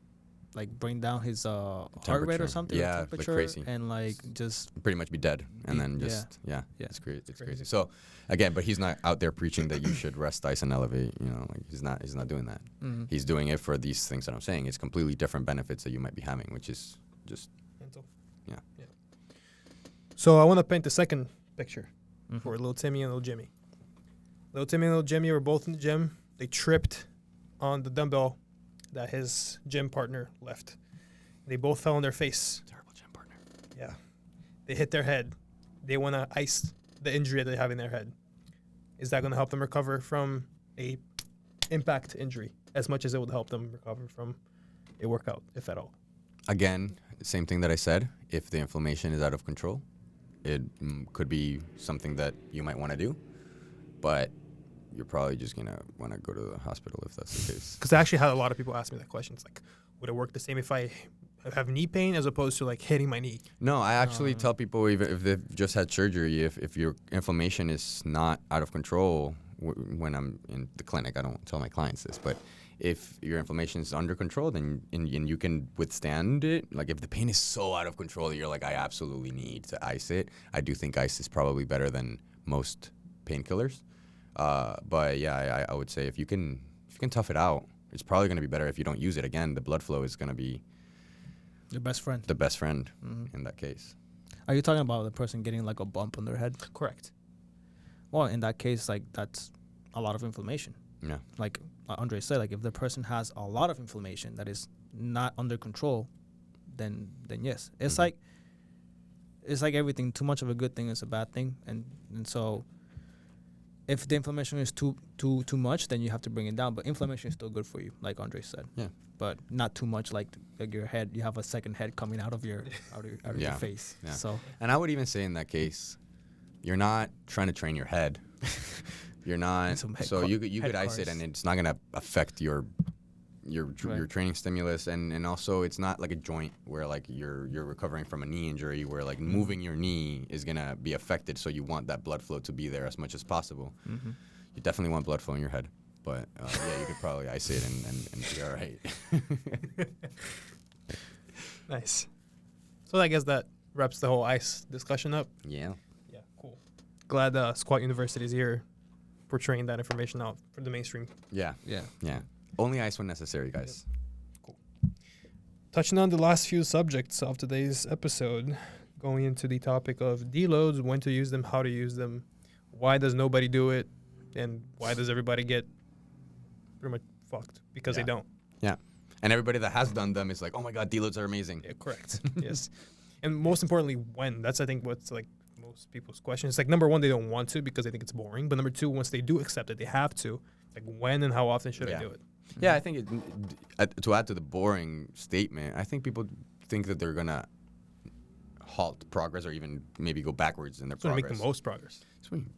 bring down his heart rate or something. Yeah, temperature, like crazy. And like just pretty much be dead, and then just it's crazy. It's crazy. So again, but he's not out there preaching that you should rest, ice, and elevate. You know, like he's not doing that. He's doing it for these things that I'm saying. It's completely different benefits that you might be having, which is just mental. Yeah. So I want to paint the second picture for little Timmy and little Jimmy. Little Timmy and little Jimmy were both in the gym. They tripped on the dumbbell that his gym partner left. They both fell on their face. Terrible gym partner. Yeah. They hit their head. They want to ice the injury that they have in their head. Is that going to help them recover from a impact injury as much as it would help them recover from a workout, if at all? Again, same thing that I said. If the inflammation is out of control, it could be something that you might want to do, but you're probably just going to want to go to the hospital if that's the case. Because I actually had a lot of people ask me that question. It's like, would it work the same if I have knee pain as opposed to like hitting my knee? No, I actually tell people, even if they've just had surgery, if your inflammation is not out of control, when I'm in the clinic, I don't tell my clients this, but if your inflammation is under control, then and you can withstand it. Like if the pain is so out of control that you're like, I absolutely need to ice it. I do think ice is probably better than most painkillers. But yeah, I would say if you can tough it out, it's probably going to be better if you don't use it again. The blood flow is going to be your best friend. The best friend in that case. Are you talking about the person getting like a bump on their head? Correct. Well, in that case, like that's a lot of inflammation. Yeah. Like Andre said, like if the person has a lot of inflammation that is not under control, then yes, it's like everything. Too much of a good thing is a bad thing, and so if the inflammation is too much, then you have to bring it down. But inflammation is still good for you, like Andre said. Yeah. But not too much, like your head. You have a second head coming out of your your face. Yeah. So. And I would even say in that case, you're not trying to train your head. You're not. So you could ice it, and it's not gonna affect your training stimulus, and also it's not like a joint where like you're recovering from a knee injury where like moving your knee is gonna be affected. So you want that blood flow to be there as much as possible. You definitely want blood flow in your head, but yeah, you could probably ice it and be all right. Nice. So I guess that wraps the whole ice discussion up. Yeah. Yeah. Cool. Glad Squat University is here, portraying that information out for the mainstream. Yeah. Only ice when necessary, guys. Yep. Cool. Touching on the last few subjects of today's episode, going into the topic of deloads, when to use them, how to use them, why does nobody do it, and why does everybody get pretty much fucked because they don't. Yeah. And everybody that has done them is like, oh my God, deloads are amazing. Yeah, correct. Yes. And most importantly, when. That's, I think, what's like most people's question. It's like, number one, they don't want to because they think it's boring. But number two, once they do accept it, they have to. Like, when and how often should I do it? Yeah, I think to add to the boring statement, I think people think that they're going to halt progress or even maybe go backwards in their progress. Make the most progress.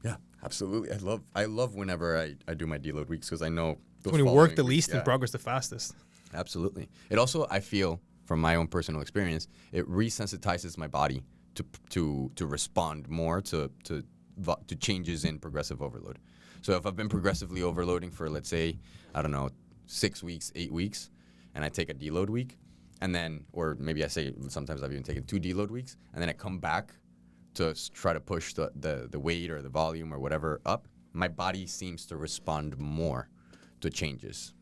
Yeah, absolutely. I love whenever I do my deload weeks because I know those when you work the weeks, least and progress the fastest. Absolutely. It also, I feel, from my own personal experience, it resensitizes my body to respond more to changes in progressive overload. So if I've been progressively overloading for, let's say, I don't know, 6 weeks, 8 weeks, and I take a deload week, and then, or maybe I say sometimes I've even taken 2 deload weeks, and then I come back to try to push the weight or the volume or whatever up, my body seems to respond more to changes.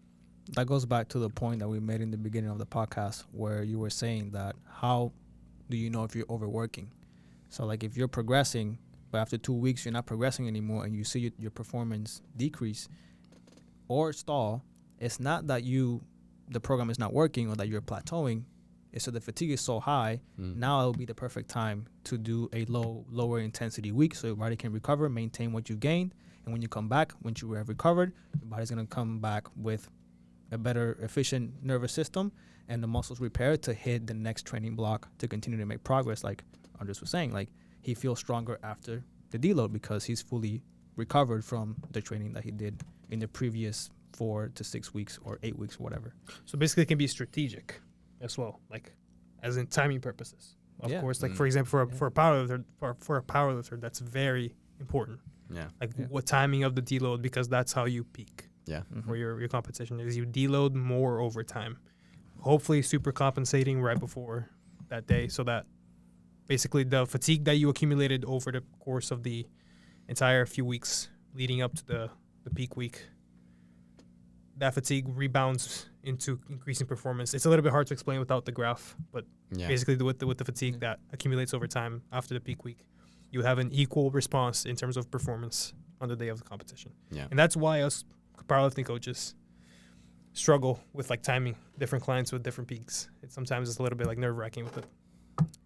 That goes back to the point that we made in the beginning of the podcast where you were saying that how do you know if you're overworking? So like if you're progressing, but after 2 weeks you're not progressing anymore and you see your performance decrease or stall, it's not that the program is not working or that you're plateauing. It's so the fatigue is so high. Now it'll be the perfect time to do a lower intensity week so your body can recover, maintain what you've gained. And when you come back, once you have recovered, your body's going to come back with a better efficient nervous system and the muscles repaired to hit the next training block to continue to make progress. Like Andres was saying, like he feels stronger after the deload because he's fully recovered from the training that he did in the previous 4 to 6 weeks or 8 weeks or whatever. So basically it can be strategic as well, like as in timing purposes. Of course, like for example, for a powerlifter, that's very important. Yeah. Like what timing of the deload, because that's how you peak. Yeah. Or your competition is you deload more over time, hopefully super compensating right before that day, so that basically the fatigue that you accumulated over the course of the entire few weeks leading up to the peak week, that fatigue rebounds into increasing performance. It's a little bit hard to explain without the graph, but basically with the fatigue that accumulates over time after the peak week, you have an equal response in terms of performance on the day of the competition. Yeah. And that's why us powerlifting coaches struggle with like timing different clients with different peaks. Sometimes it's a little bit like nerve-wracking with it.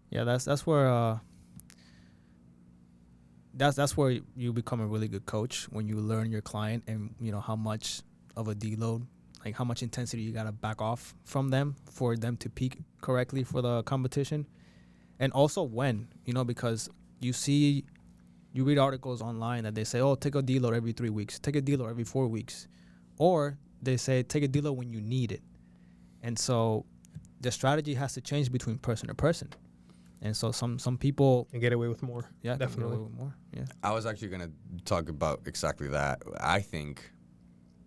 Yeah, that's where that's where you become a really good coach, when you learn your client and you know how much of a deload, like how much intensity you gotta back off from them for them to peak correctly for the competition. And also when, you know, because you read articles online that they say, oh, take a deload every 3 weeks, take a deload every 4 weeks, or they say take a deload when you need it. And so the strategy has to change between person to person. And so some people And get away with more. yeah, definitely. can get away with more. Yeah. I was actually going to talk about exactly that. I think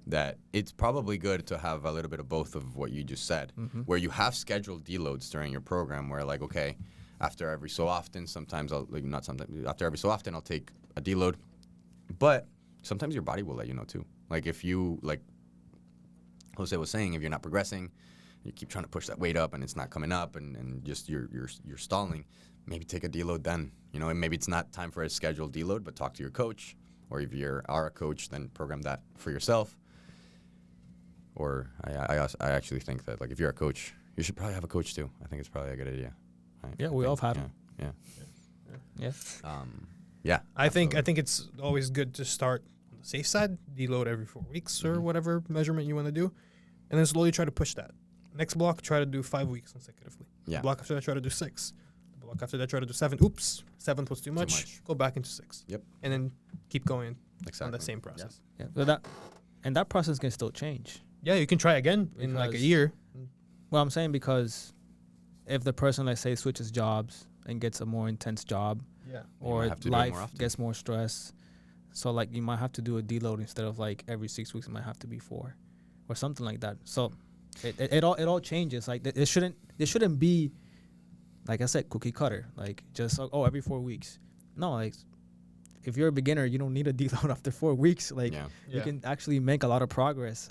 that it's probably good to have a little bit of both of what you just said, where you have scheduled deloads during your program where like, okay, after every so often, after every so often I'll take a deload. But sometimes your body will let you know too. Like if you, like Jose was saying, if you're not progressing, you keep trying to push that weight up and it's not coming up and just you're stalling, maybe take a deload then. You know, and maybe it's not time for a scheduled deload, but talk to your coach. Or if you are a coach, then program that for yourself. Or I actually think that like if you're a coach, you should probably have a coach too. I think it's probably a good idea. Yeah, we all have had them. Yeah. Yeah. I think it's always good to start on the safe side, deload every 4 weeks or whatever measurement you want to do, and then slowly try to push that. Next block, try to do 5 weeks consecutively. Yeah. The block after that, try to do 6. The block after that, try to do 7. Oops, 7th was too much. Go back into 6. Yep. And then keep going on Exactly. the same process. Yeah. But that process can still change. Yeah, you can try again in like a Because- year. Well, I'm saying because if the person, let's say, switches jobs and gets a more intense job, Yeah. You or might have to do it life more often. gets more stress, so like you might have to do a deload instead of like every 6 weeks. It might have to be 4, or something like that. So it all changes. Like it shouldn't be, like I said, cookie cutter. Like just every 4 weeks. No, like if you're a beginner, you don't need a deload after 4 weeks. Like Yeah. you can actually make a lot of progress.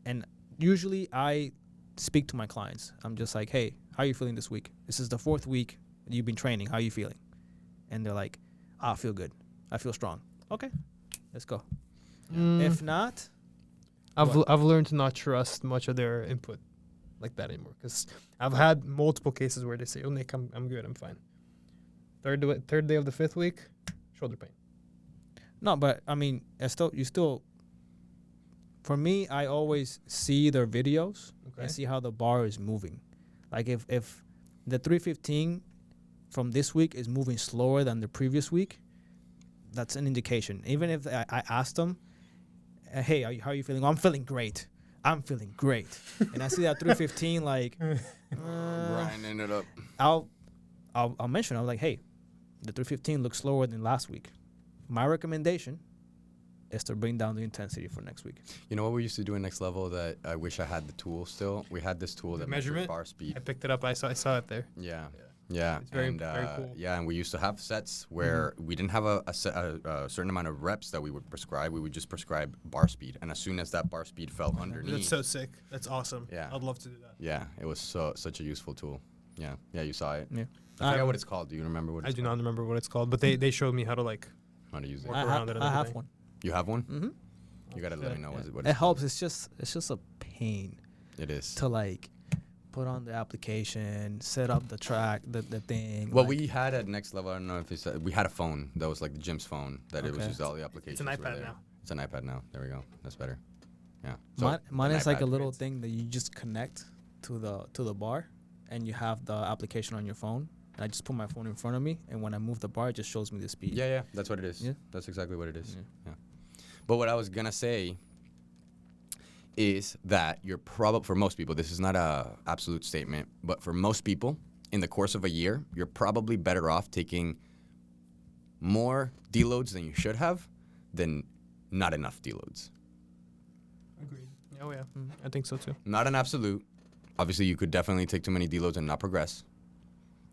And usually I speak to my clients. I'm just like, hey, how are you feeling this week? This is the 4th week you've been training. How are you feeling? And they're like, I feel good. I feel strong. Okay, let's go. If not, I've learned to not trust much of their input like that anymore, because I've had multiple cases where they say, "Oh, Nick, I'm good, I'm fine." Third day of the 5th week, shoulder pain. no, but I mean, for me, I always see their videos and see how the bar is moving. Like if the 315 from this week is moving slower than the previous week, that's an indication. Even if I asked them, hey, how are you feeling? I'm feeling great. I'm feeling great. And I see that 315, like, Grinding it up. I'll mention, I'm like, hey, the 315 looks slower than last week. My recommendation is to bring down the intensity for next week. You know what we used to do in Next Level that I wish I had the tool still? We had this tool that measured Measurement? bar speed. I picked it up. I saw it there. Yeah. Yeah. It's very- and, very cool. Yeah, and we used to have sets where we didn't have a certain amount of reps that we would prescribe. We would just prescribe bar speed. And as soon as that bar speed fell underneath. That's so sick. That's awesome. Yeah. I'd love to do that. Yeah, it was such a useful tool. Yeah. Yeah, you saw it. Yeah. I forgot what it's called. Do you remember what I it's do called? not remember what it's called, but they showed me how to like. How to use it. Work around it and I have everything. one. You have one? Mm-hmm. You got to let me know what It it's helps. It's just a pain It is. to like put on the application, set up the track, the thing. Well, like, we had at Next Level, I don't know if it's, we had a phone that was like the gym's phone that it was Okay. just all the applications. It's an were iPad there. now. It's an iPad now. There we go. That's better. Yeah. So mine an is like a iPad little fits. thing that you just connect to the bar, and you have the application on your phone. And I just put my phone in front of me, and when I move the bar, it just shows me the speed. Yeah, that's what it is. Yeah. That's exactly what it is. Yeah. Yeah. But what I was gonna say is that you're probably, for most people, this is not a absolute statement, but for most people, in the course of a year, you're probably better off taking more deloads than you should have than not enough deloads. Agreed. Oh yeah, I think so too. Not an absolute. Obviously, you could definitely take too many deloads and not progress.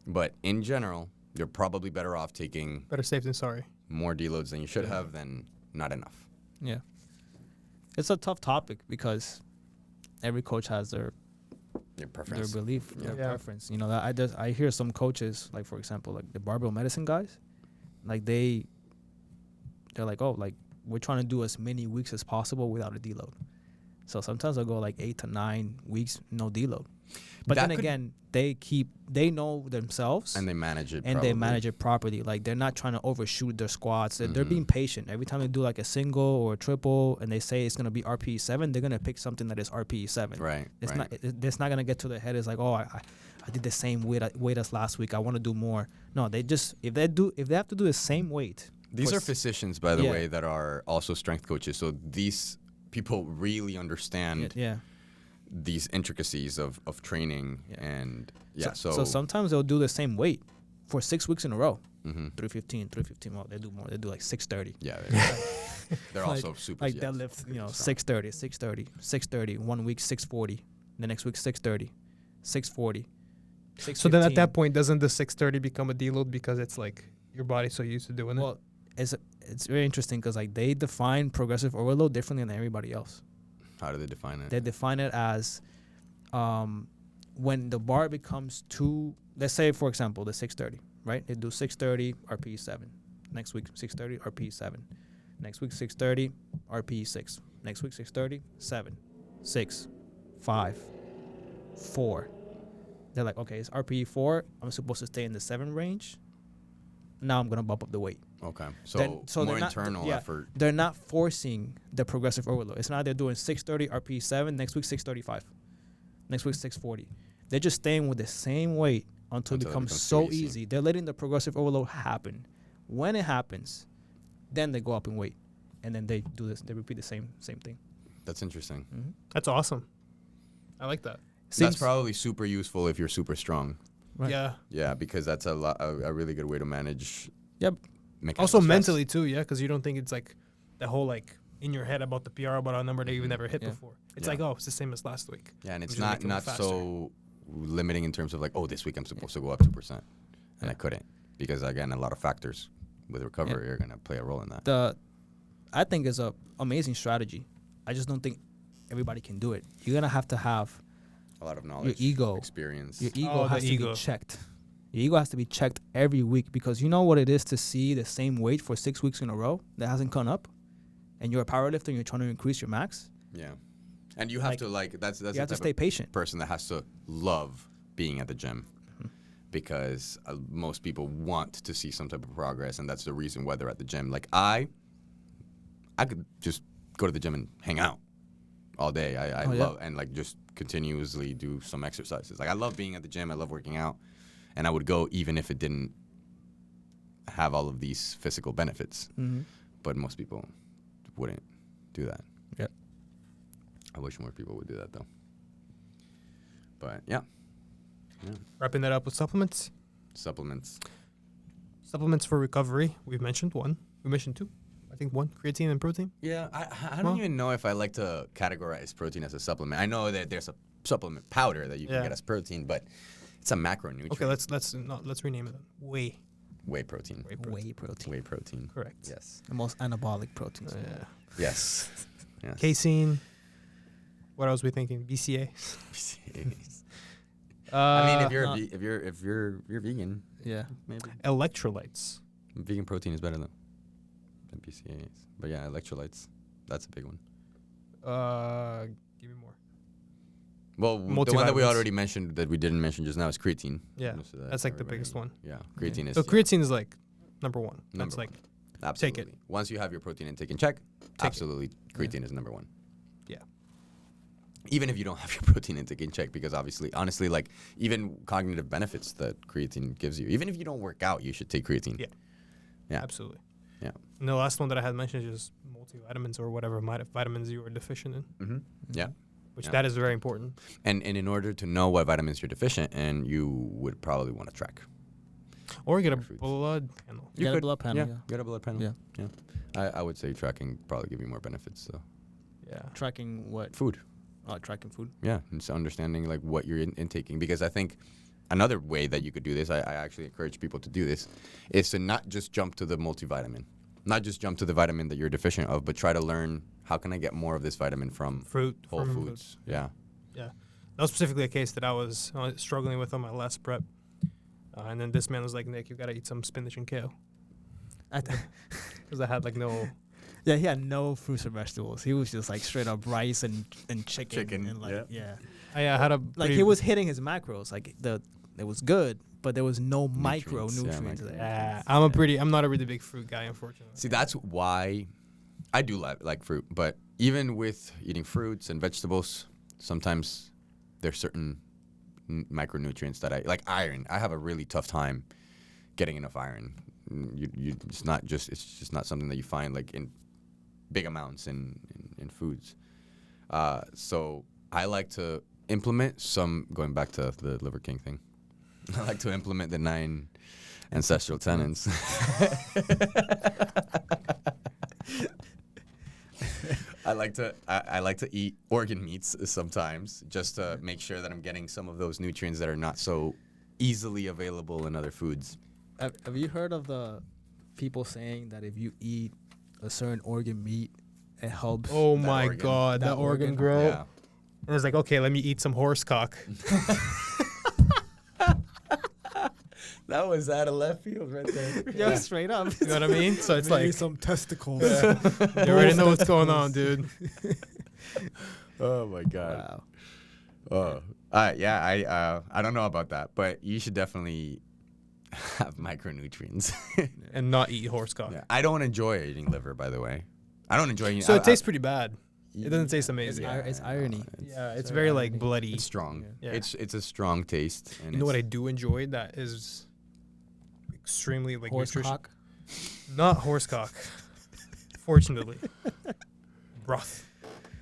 But in general, you're probably better off taking Better safe than sorry. more deloads than you should have than not enough. Yeah. It's a tough topic because every coach has their Preference. belief, their Yeah. preference. You know, that I hear some coaches, like for example, like the barbell medicine guys, like they're like, oh, like we're trying to do as many weeks as possible without a deload. So sometimes I'll go like 8 to 9 weeks, no deload. But That then could- again, they know themselves And they manage it. and probably. they manage it properly. Like they're not trying to overshoot their squats. They're Mm-hmm. being patient. Every time they do like a single or a triple and they say it's gonna be RPE 7, they're gonna pick something that is RPE 7. Right. It's right. not. It's not gonna get to their head. It's like, oh, I did the same weight as last week. I want to do more. No, they just if they have to do the same weight. These for are physicians, by the Yeah. way, that are also strength coaches. So these people really understand Yeah. these intricacies of training. Yeah. And yeah, So sometimes they'll do the same weight for 6 weeks in a row. Mhm. 315. Well, they do more. They do like 630. Yeah. They're Like- also super. Like yeah, deadlift, you know, strong. 630. 1 week 640. The next week 630, 640. So then at 615. that point, doesn't the 630 become a deload because it's like your body's so used to doing it? Well, it's very interesting because like they define progressive overload differently than everybody else. How do they define it? They define it as when the bar becomes too. Let's say, for example, the 630, right? They do 630 RPE 7. Next week 630 RPE 7. Next week 630 RPE 6. Next week 630 7, 6, 5, 4. They're like, okay, it's RPE 4. I'm supposed to stay in the 7 range. Now I'm gonna bump up the weight. Okay. So, So more they're not- internal yeah. effort. They're not forcing the progressive overload. It's not they're doing 630 RPE 7, next week 635, next week 640. They're just staying with the same weight until it becomes so too easy. easy. They're letting the progressive overload happen. When it happens, then they go up in weight, and then they do this. They repeat the same thing. That's interesting. Mm-hmm. That's awesome. I like that. That's probably super useful if you're super strong. Right. Yeah. Yeah, because that's a really good way to manage. Yep. mechanical Also stress. mentally too, yeah, because you don't think it's like the whole like in your head about the PR about a number that you've never hit Yeah. before. It's Yeah. like, oh, it's the same as last week. Yeah, and it's Which is making not it faster. so limiting in terms of like, oh, this week I'm supposed to go up 2%, and I couldn't because again, a lot of factors with recovery are gonna play a role in that. I think it's a amazing strategy. I just don't think everybody can do it. You're gonna have to have A lot of knowledge, ego. experience. Your ego Oh, the has to ego. be checked. Your ego has to be checked every week because you know what it is to see the same weight for 6 weeks in a row that hasn't come up, and you're a powerlifter and you're trying to increase your max. Yeah, and you have Like, to like that's You the have to type stay of patient. person that has to love being at the gym because most people want to see some type of progress, and that's the reason why they're at the gym. Like I could just go to the gym and hang out all day. I Oh, yeah. love and like just continuously do some exercises. Like I love being at the gym. I love working out, and I would go even if it didn't have all of these physical benefits. Mm-hmm. But most people wouldn't do that. Yeah. I wish more people would do that though. But yeah, Wrapping that up with supplements. supplements. Supplements for recovery. We've mentioned one. We mentioned two. think one, creatine and protein. Yeah, I don't Well- even know if I like to categorize protein as a supplement. I know that there's a supplement powder that you can Yeah. get as protein, but it's a macronutrient. Okay, let's rename it then. Whey. Whey protein. Whey protein. Whey protein. Correct. Yes. The most anabolic proteins. Yeah. Yes. yes. Casein. What else we thinking? BCA. I mean, if no. if you're vegan, Yeah. maybe Electrolytes. vegan protein is better than BCAAs. But yeah, electrolytes, that's a big one. Give me more. Well, the one that we Multivitamins. already mentioned that we didn't mention just now is creatine. Yeah, Most of that that's like the everybody- biggest one. Yeah, creatine is So yeah, creatine is like number one. That's number like one. Absolutely. take it. Once you have your protein intake in check, it. absolutely, creatine is number one. Yeah. Even if you don't have your protein intake in check, because obviously, honestly, like even cognitive benefits that creatine gives you, even if you don't work out, you should take creatine. Yeah. Yeah. absolutely. Yeah. And the last one that I had mentioned is just multivitamins or whatever vitamins you are deficient in, Mm-hmm. Yeah. which Yeah. that is very important. And in order to know what vitamins you're deficient in, you would probably want to track. Or get a Your foods. blood panel. You get a blood panel, yeah. Get a blood panel. Yeah. Yeah. I would say tracking probably give you more benefits. So Yeah. Tracking what? food. Tracking food. Yeah, and so understanding like what you're intaking, because I think another way that you could do this, I actually encourage people to do this, is to not just jump to the multivitamin, not just jump to the vitamin that you're deficient of, but try to learn how can I get more of this vitamin from Fruit. whole from foods. Yeah. Yeah. That was specifically a case that I was struggling with on my last prep. And then this man was like, Nick, you got to eat some spinach and kale. Because I had like no. Yeah, he had no fruits or vegetables. He was just like straight up rice and chicken. Chicken, And like, yeah. I had a. Like pretty- he was hitting his macros. Like it was good, but there was no Nutrients, yeah, micronutrients micro- there. Yeah, I'm not a really big fruit guy, unfortunately. See, that's why I do like fruit, but even with eating fruits and vegetables, sometimes there's certain micronutrients that I like. Iron. I have a really tough time getting enough iron. It's just not something that you find like in big amounts in foods. So I like to implement some, going back to the Liver King thing, I like to implement the 9 ancestral tenets. I like to eat organ meats sometimes, just to make sure that I'm getting some of those nutrients that are not so easily available in other foods. Have you heard of the people saying that if you eat a certain organ meat, it helps? Oh That my organ. God, that That organ organ. grow. Yeah. And it's like, okay, let me eat some horse cock. That was out of left field right there. Yeah, straight up. You know what I mean? So it's Maybe like, some testicles. you already know what's going on, dude. Oh my God. Wow. Oh. Yeah, I don't know about that, but you should definitely have micronutrients. And not eat horse cock. Yeah. I don't enjoy eating liver, by the way. I don't enjoy eating. So it tastes pretty bad. It doesn't taste It's, amazing. it's irony. Yeah, it's very very like irony. bloody. It's strong. Yeah. It's a strong taste. And You know what I it's- do enjoy that is extremely like Horse nutritious. cock. Not horse cock. Fortunately. Broth.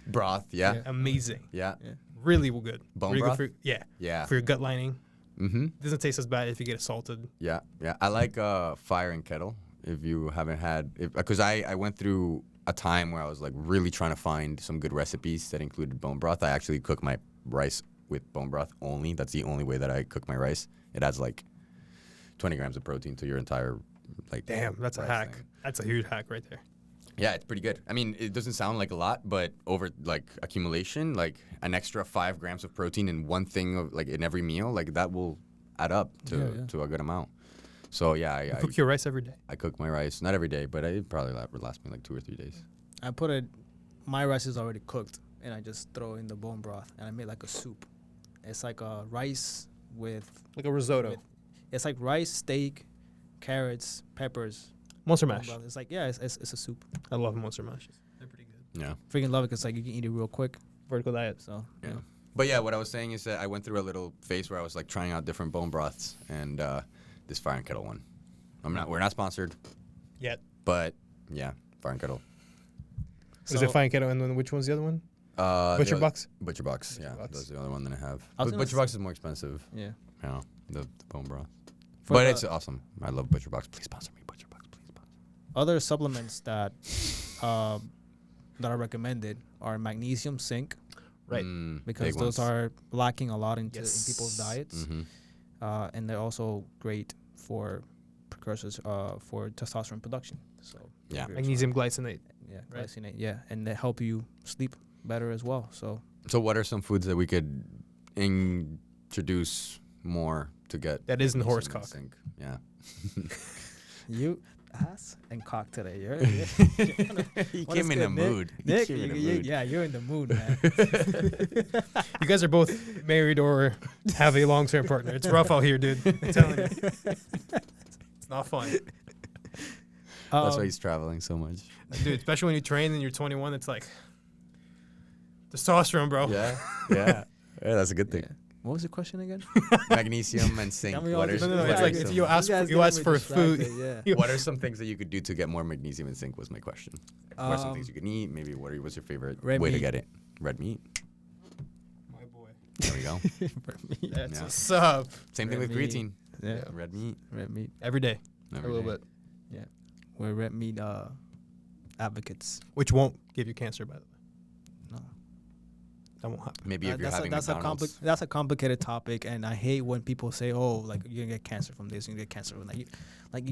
broth. Yeah. Yeah. Amazing. Yeah. Really good. Bone really broth? good for yeah. Yeah. For your gut lining. Mm-hmm. Doesn't taste as bad if you get it salted. Yeah. Yeah. I like fire and kettle. If you haven't had, because I went through a time where I was like really trying to find some good recipes that included bone broth. I actually cook my rice with bone broth only. That's the only way that I cook my rice. It adds like 20 grams of protein to your entire like. Damn, that's a rice hack. thing. That's a huge hack right there. Yeah, it's pretty good. I mean, it doesn't sound like a lot, but over like accumulation, like an extra 5 grams of protein in one thing of like in every meal, like that will add up to a good amount. So yeah, You cook your rice every day. I cook my rice, not every day, but it probably would last me like 2 or 3 days. I put it. My rice is already cooked, and I just throw in the bone broth, and I make like a soup. It's like a rice with. Like a risotto. with- It's like rice, steak, carrots, peppers. Monster bone mash. broth. It's like it's a soup. I love monster mashes. They're pretty good. Yeah. Freaking love it because like you can eat it real quick. Vertical diet. So Yeah. But yeah, what I was saying is that I went through a little phase where I was like trying out different bone broths, and this fire and kettle one. We're not sponsored, Yet. but yeah, fire and kettle. Is it fine keto and then which one's the other one? The Butcher other- Box? Butcher Box, yeah. Box. That's the other one that I have. I was But gonna Butcher Box is more expensive. Yeah. Yeah, the bone broth. For But the- it's awesome. I love Butcher Box. Please sponsor me, Butcher Box. Please sponsor. other supplements that that are recommended are magnesium, zinc, Right. because big those ones. are lacking a lot in Yes. people's diets, Mhm. and they're also great for precursors for testosterone production. So Yeah. if you're Magnesium glycinate. trying- yeah, right? glycinate, yeah, and they help you sleep better as well. So So what are some foods that we could introduce more to get That isn't horse magnesium cock. and zinc? Yeah. you ass and cock today. You're, He What came is in a good, Nick? mood. He Nick, came in a you- mood. yeah, you're in the mood, man. You guys are both married or have a long-term partner. It's rough out here, dude. I'm telling you. It's not fun. That's why he's traveling so much. Dude, especially when you train and you're 21, it's like testosterone, bro. Yeah. Yeah. Yeah, that's a good thing. Yeah. What was the question again? Magnesium and zinc. Got me all What are, dis- No, no, what it's are like some, if you ask guys you getting ask me for food. distracted, yeah. what are some things that you could do to get more magnesium and zinc was my question. What are some Um, things you can eat? Maybe what's your favorite red way to meat. get it? Red meat. My boy. There we go. That's Yeah. what's up. Same thing Red with meat. creatine. Yeah, Red meat. red meat. Every day. Every a little day. bit. Yeah, we're red meat advocates. Which won't give you cancer, by the way. No, That won't happen. Maybe if you're having that's McDonald's. that's a complicated topic, and I hate when people say, "Oh, like you're gonna get cancer from this, you get cancer from that."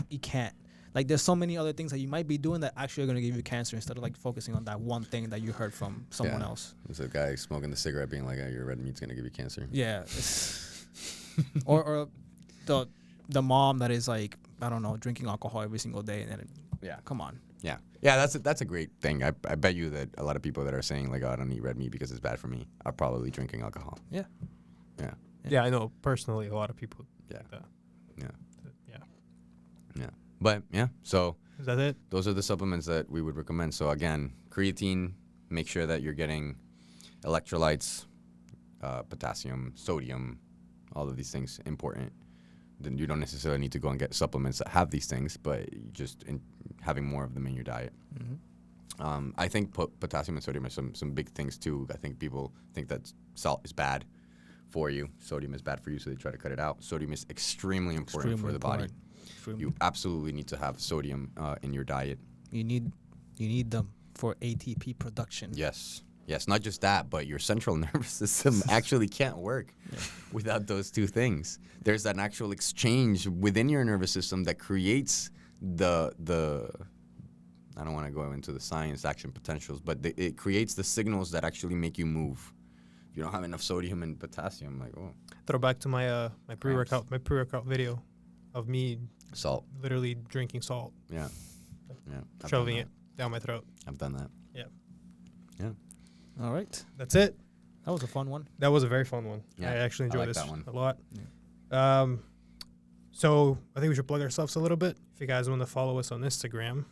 You can't. Like there's so many other things that you might be doing that actually are gonna give you cancer instead of like focusing on that one thing that you heard from someone Yeah. else. There's a guy smoking the cigarette being like, your red meat's going to give you cancer. Yeah. or the mom that is like, I don't know, drinking alcohol every single day, and then Yeah. come on. Yeah. Yeah, that's a great thing. I bet you that a lot of people that are saying, like, oh, I don't eat red meat because it's bad for me are probably drinking alcohol. Yeah. Yeah. Yeah, I know personally a lot of people. Yeah. Like that. Yeah. Yeah. Yeah. But, yeah, so Is that it? those are the supplements that we would recommend. So, again, creatine, make sure that you're getting electrolytes, potassium, sodium, all of these things important. Then you don't necessarily need to go and get supplements that have these things, but you just having more of them in your diet. Mm-hmm. I think potassium and sodium are some big things too. I think people think that salt is bad for you. Sodium is bad for you, so they try to cut it out. Sodium is extremely important for the body. You absolutely need to have sodium in your diet. You need them for ATP production. Yes. Yes, not just that, but your central nervous system actually can't work without those two things. There's an actual exchange within your nervous system that creates the I don't want to go into the science action potentials, but it creates the signals that actually make you move. If you don't have enough sodium and potassium, like, oh, Throw back to my pre-workout video of me salt. literally drinking salt, Yeah. Yeah. I've shoving done it down my throat. that. I've done that. Yeah. Yeah. All right. That's it. That was a fun one. That was a very fun one. Yeah, I actually I enjoyed like this that one. a lot. So I think we should plug ourselves a little bit. If you guys want to follow us on Instagram,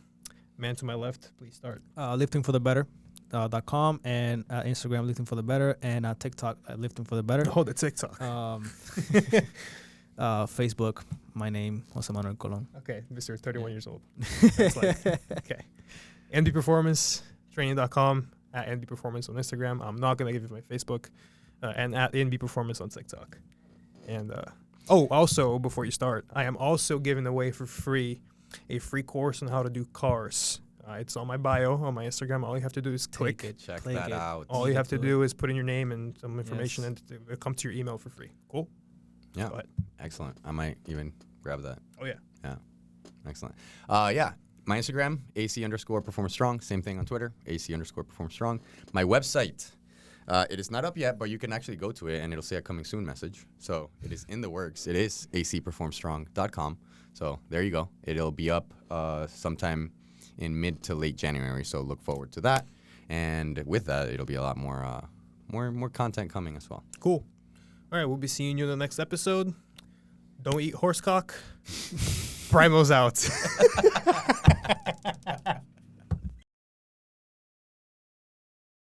man to my left, please start. liftingforthebetter.com and Instagram lifting for the better and TikTok lifting for the better. Oh, the TikTok. Facebook, my name Jose Manuel Colon. Okay, Mr. 31 years old. That's like, okay. NB Performance, training.com, at NB Performance on Instagram. I'm not going to give you my Facebook, and at NB Performance on TikTok. And, also, before you start, I am also giving away for free a free course on how to do cars. It's on my bio on my Instagram. All you have to do is click. it. Check Click that it. out. All you have to do is put in your name and some information, Yes. and it'll come to your email for free. Cool? Yeah. Go ahead. Excellent. I might even grab that. Oh, yeah. Yeah. Excellent. Yeah. My Instagram, AC_perform strong. Same thing on Twitter, AC_perform strong. My website, it is not up yet, but you can actually go to it and it'll say a coming soon message. So it is in the works. It is acperformstrong.com. So there you go. It'll be up sometime in mid to late January. So look forward to that. And with that, it'll be a lot more content coming as well. Cool. All right, we'll be seeing you in the next episode. Don't eat horsecock. Primo's out.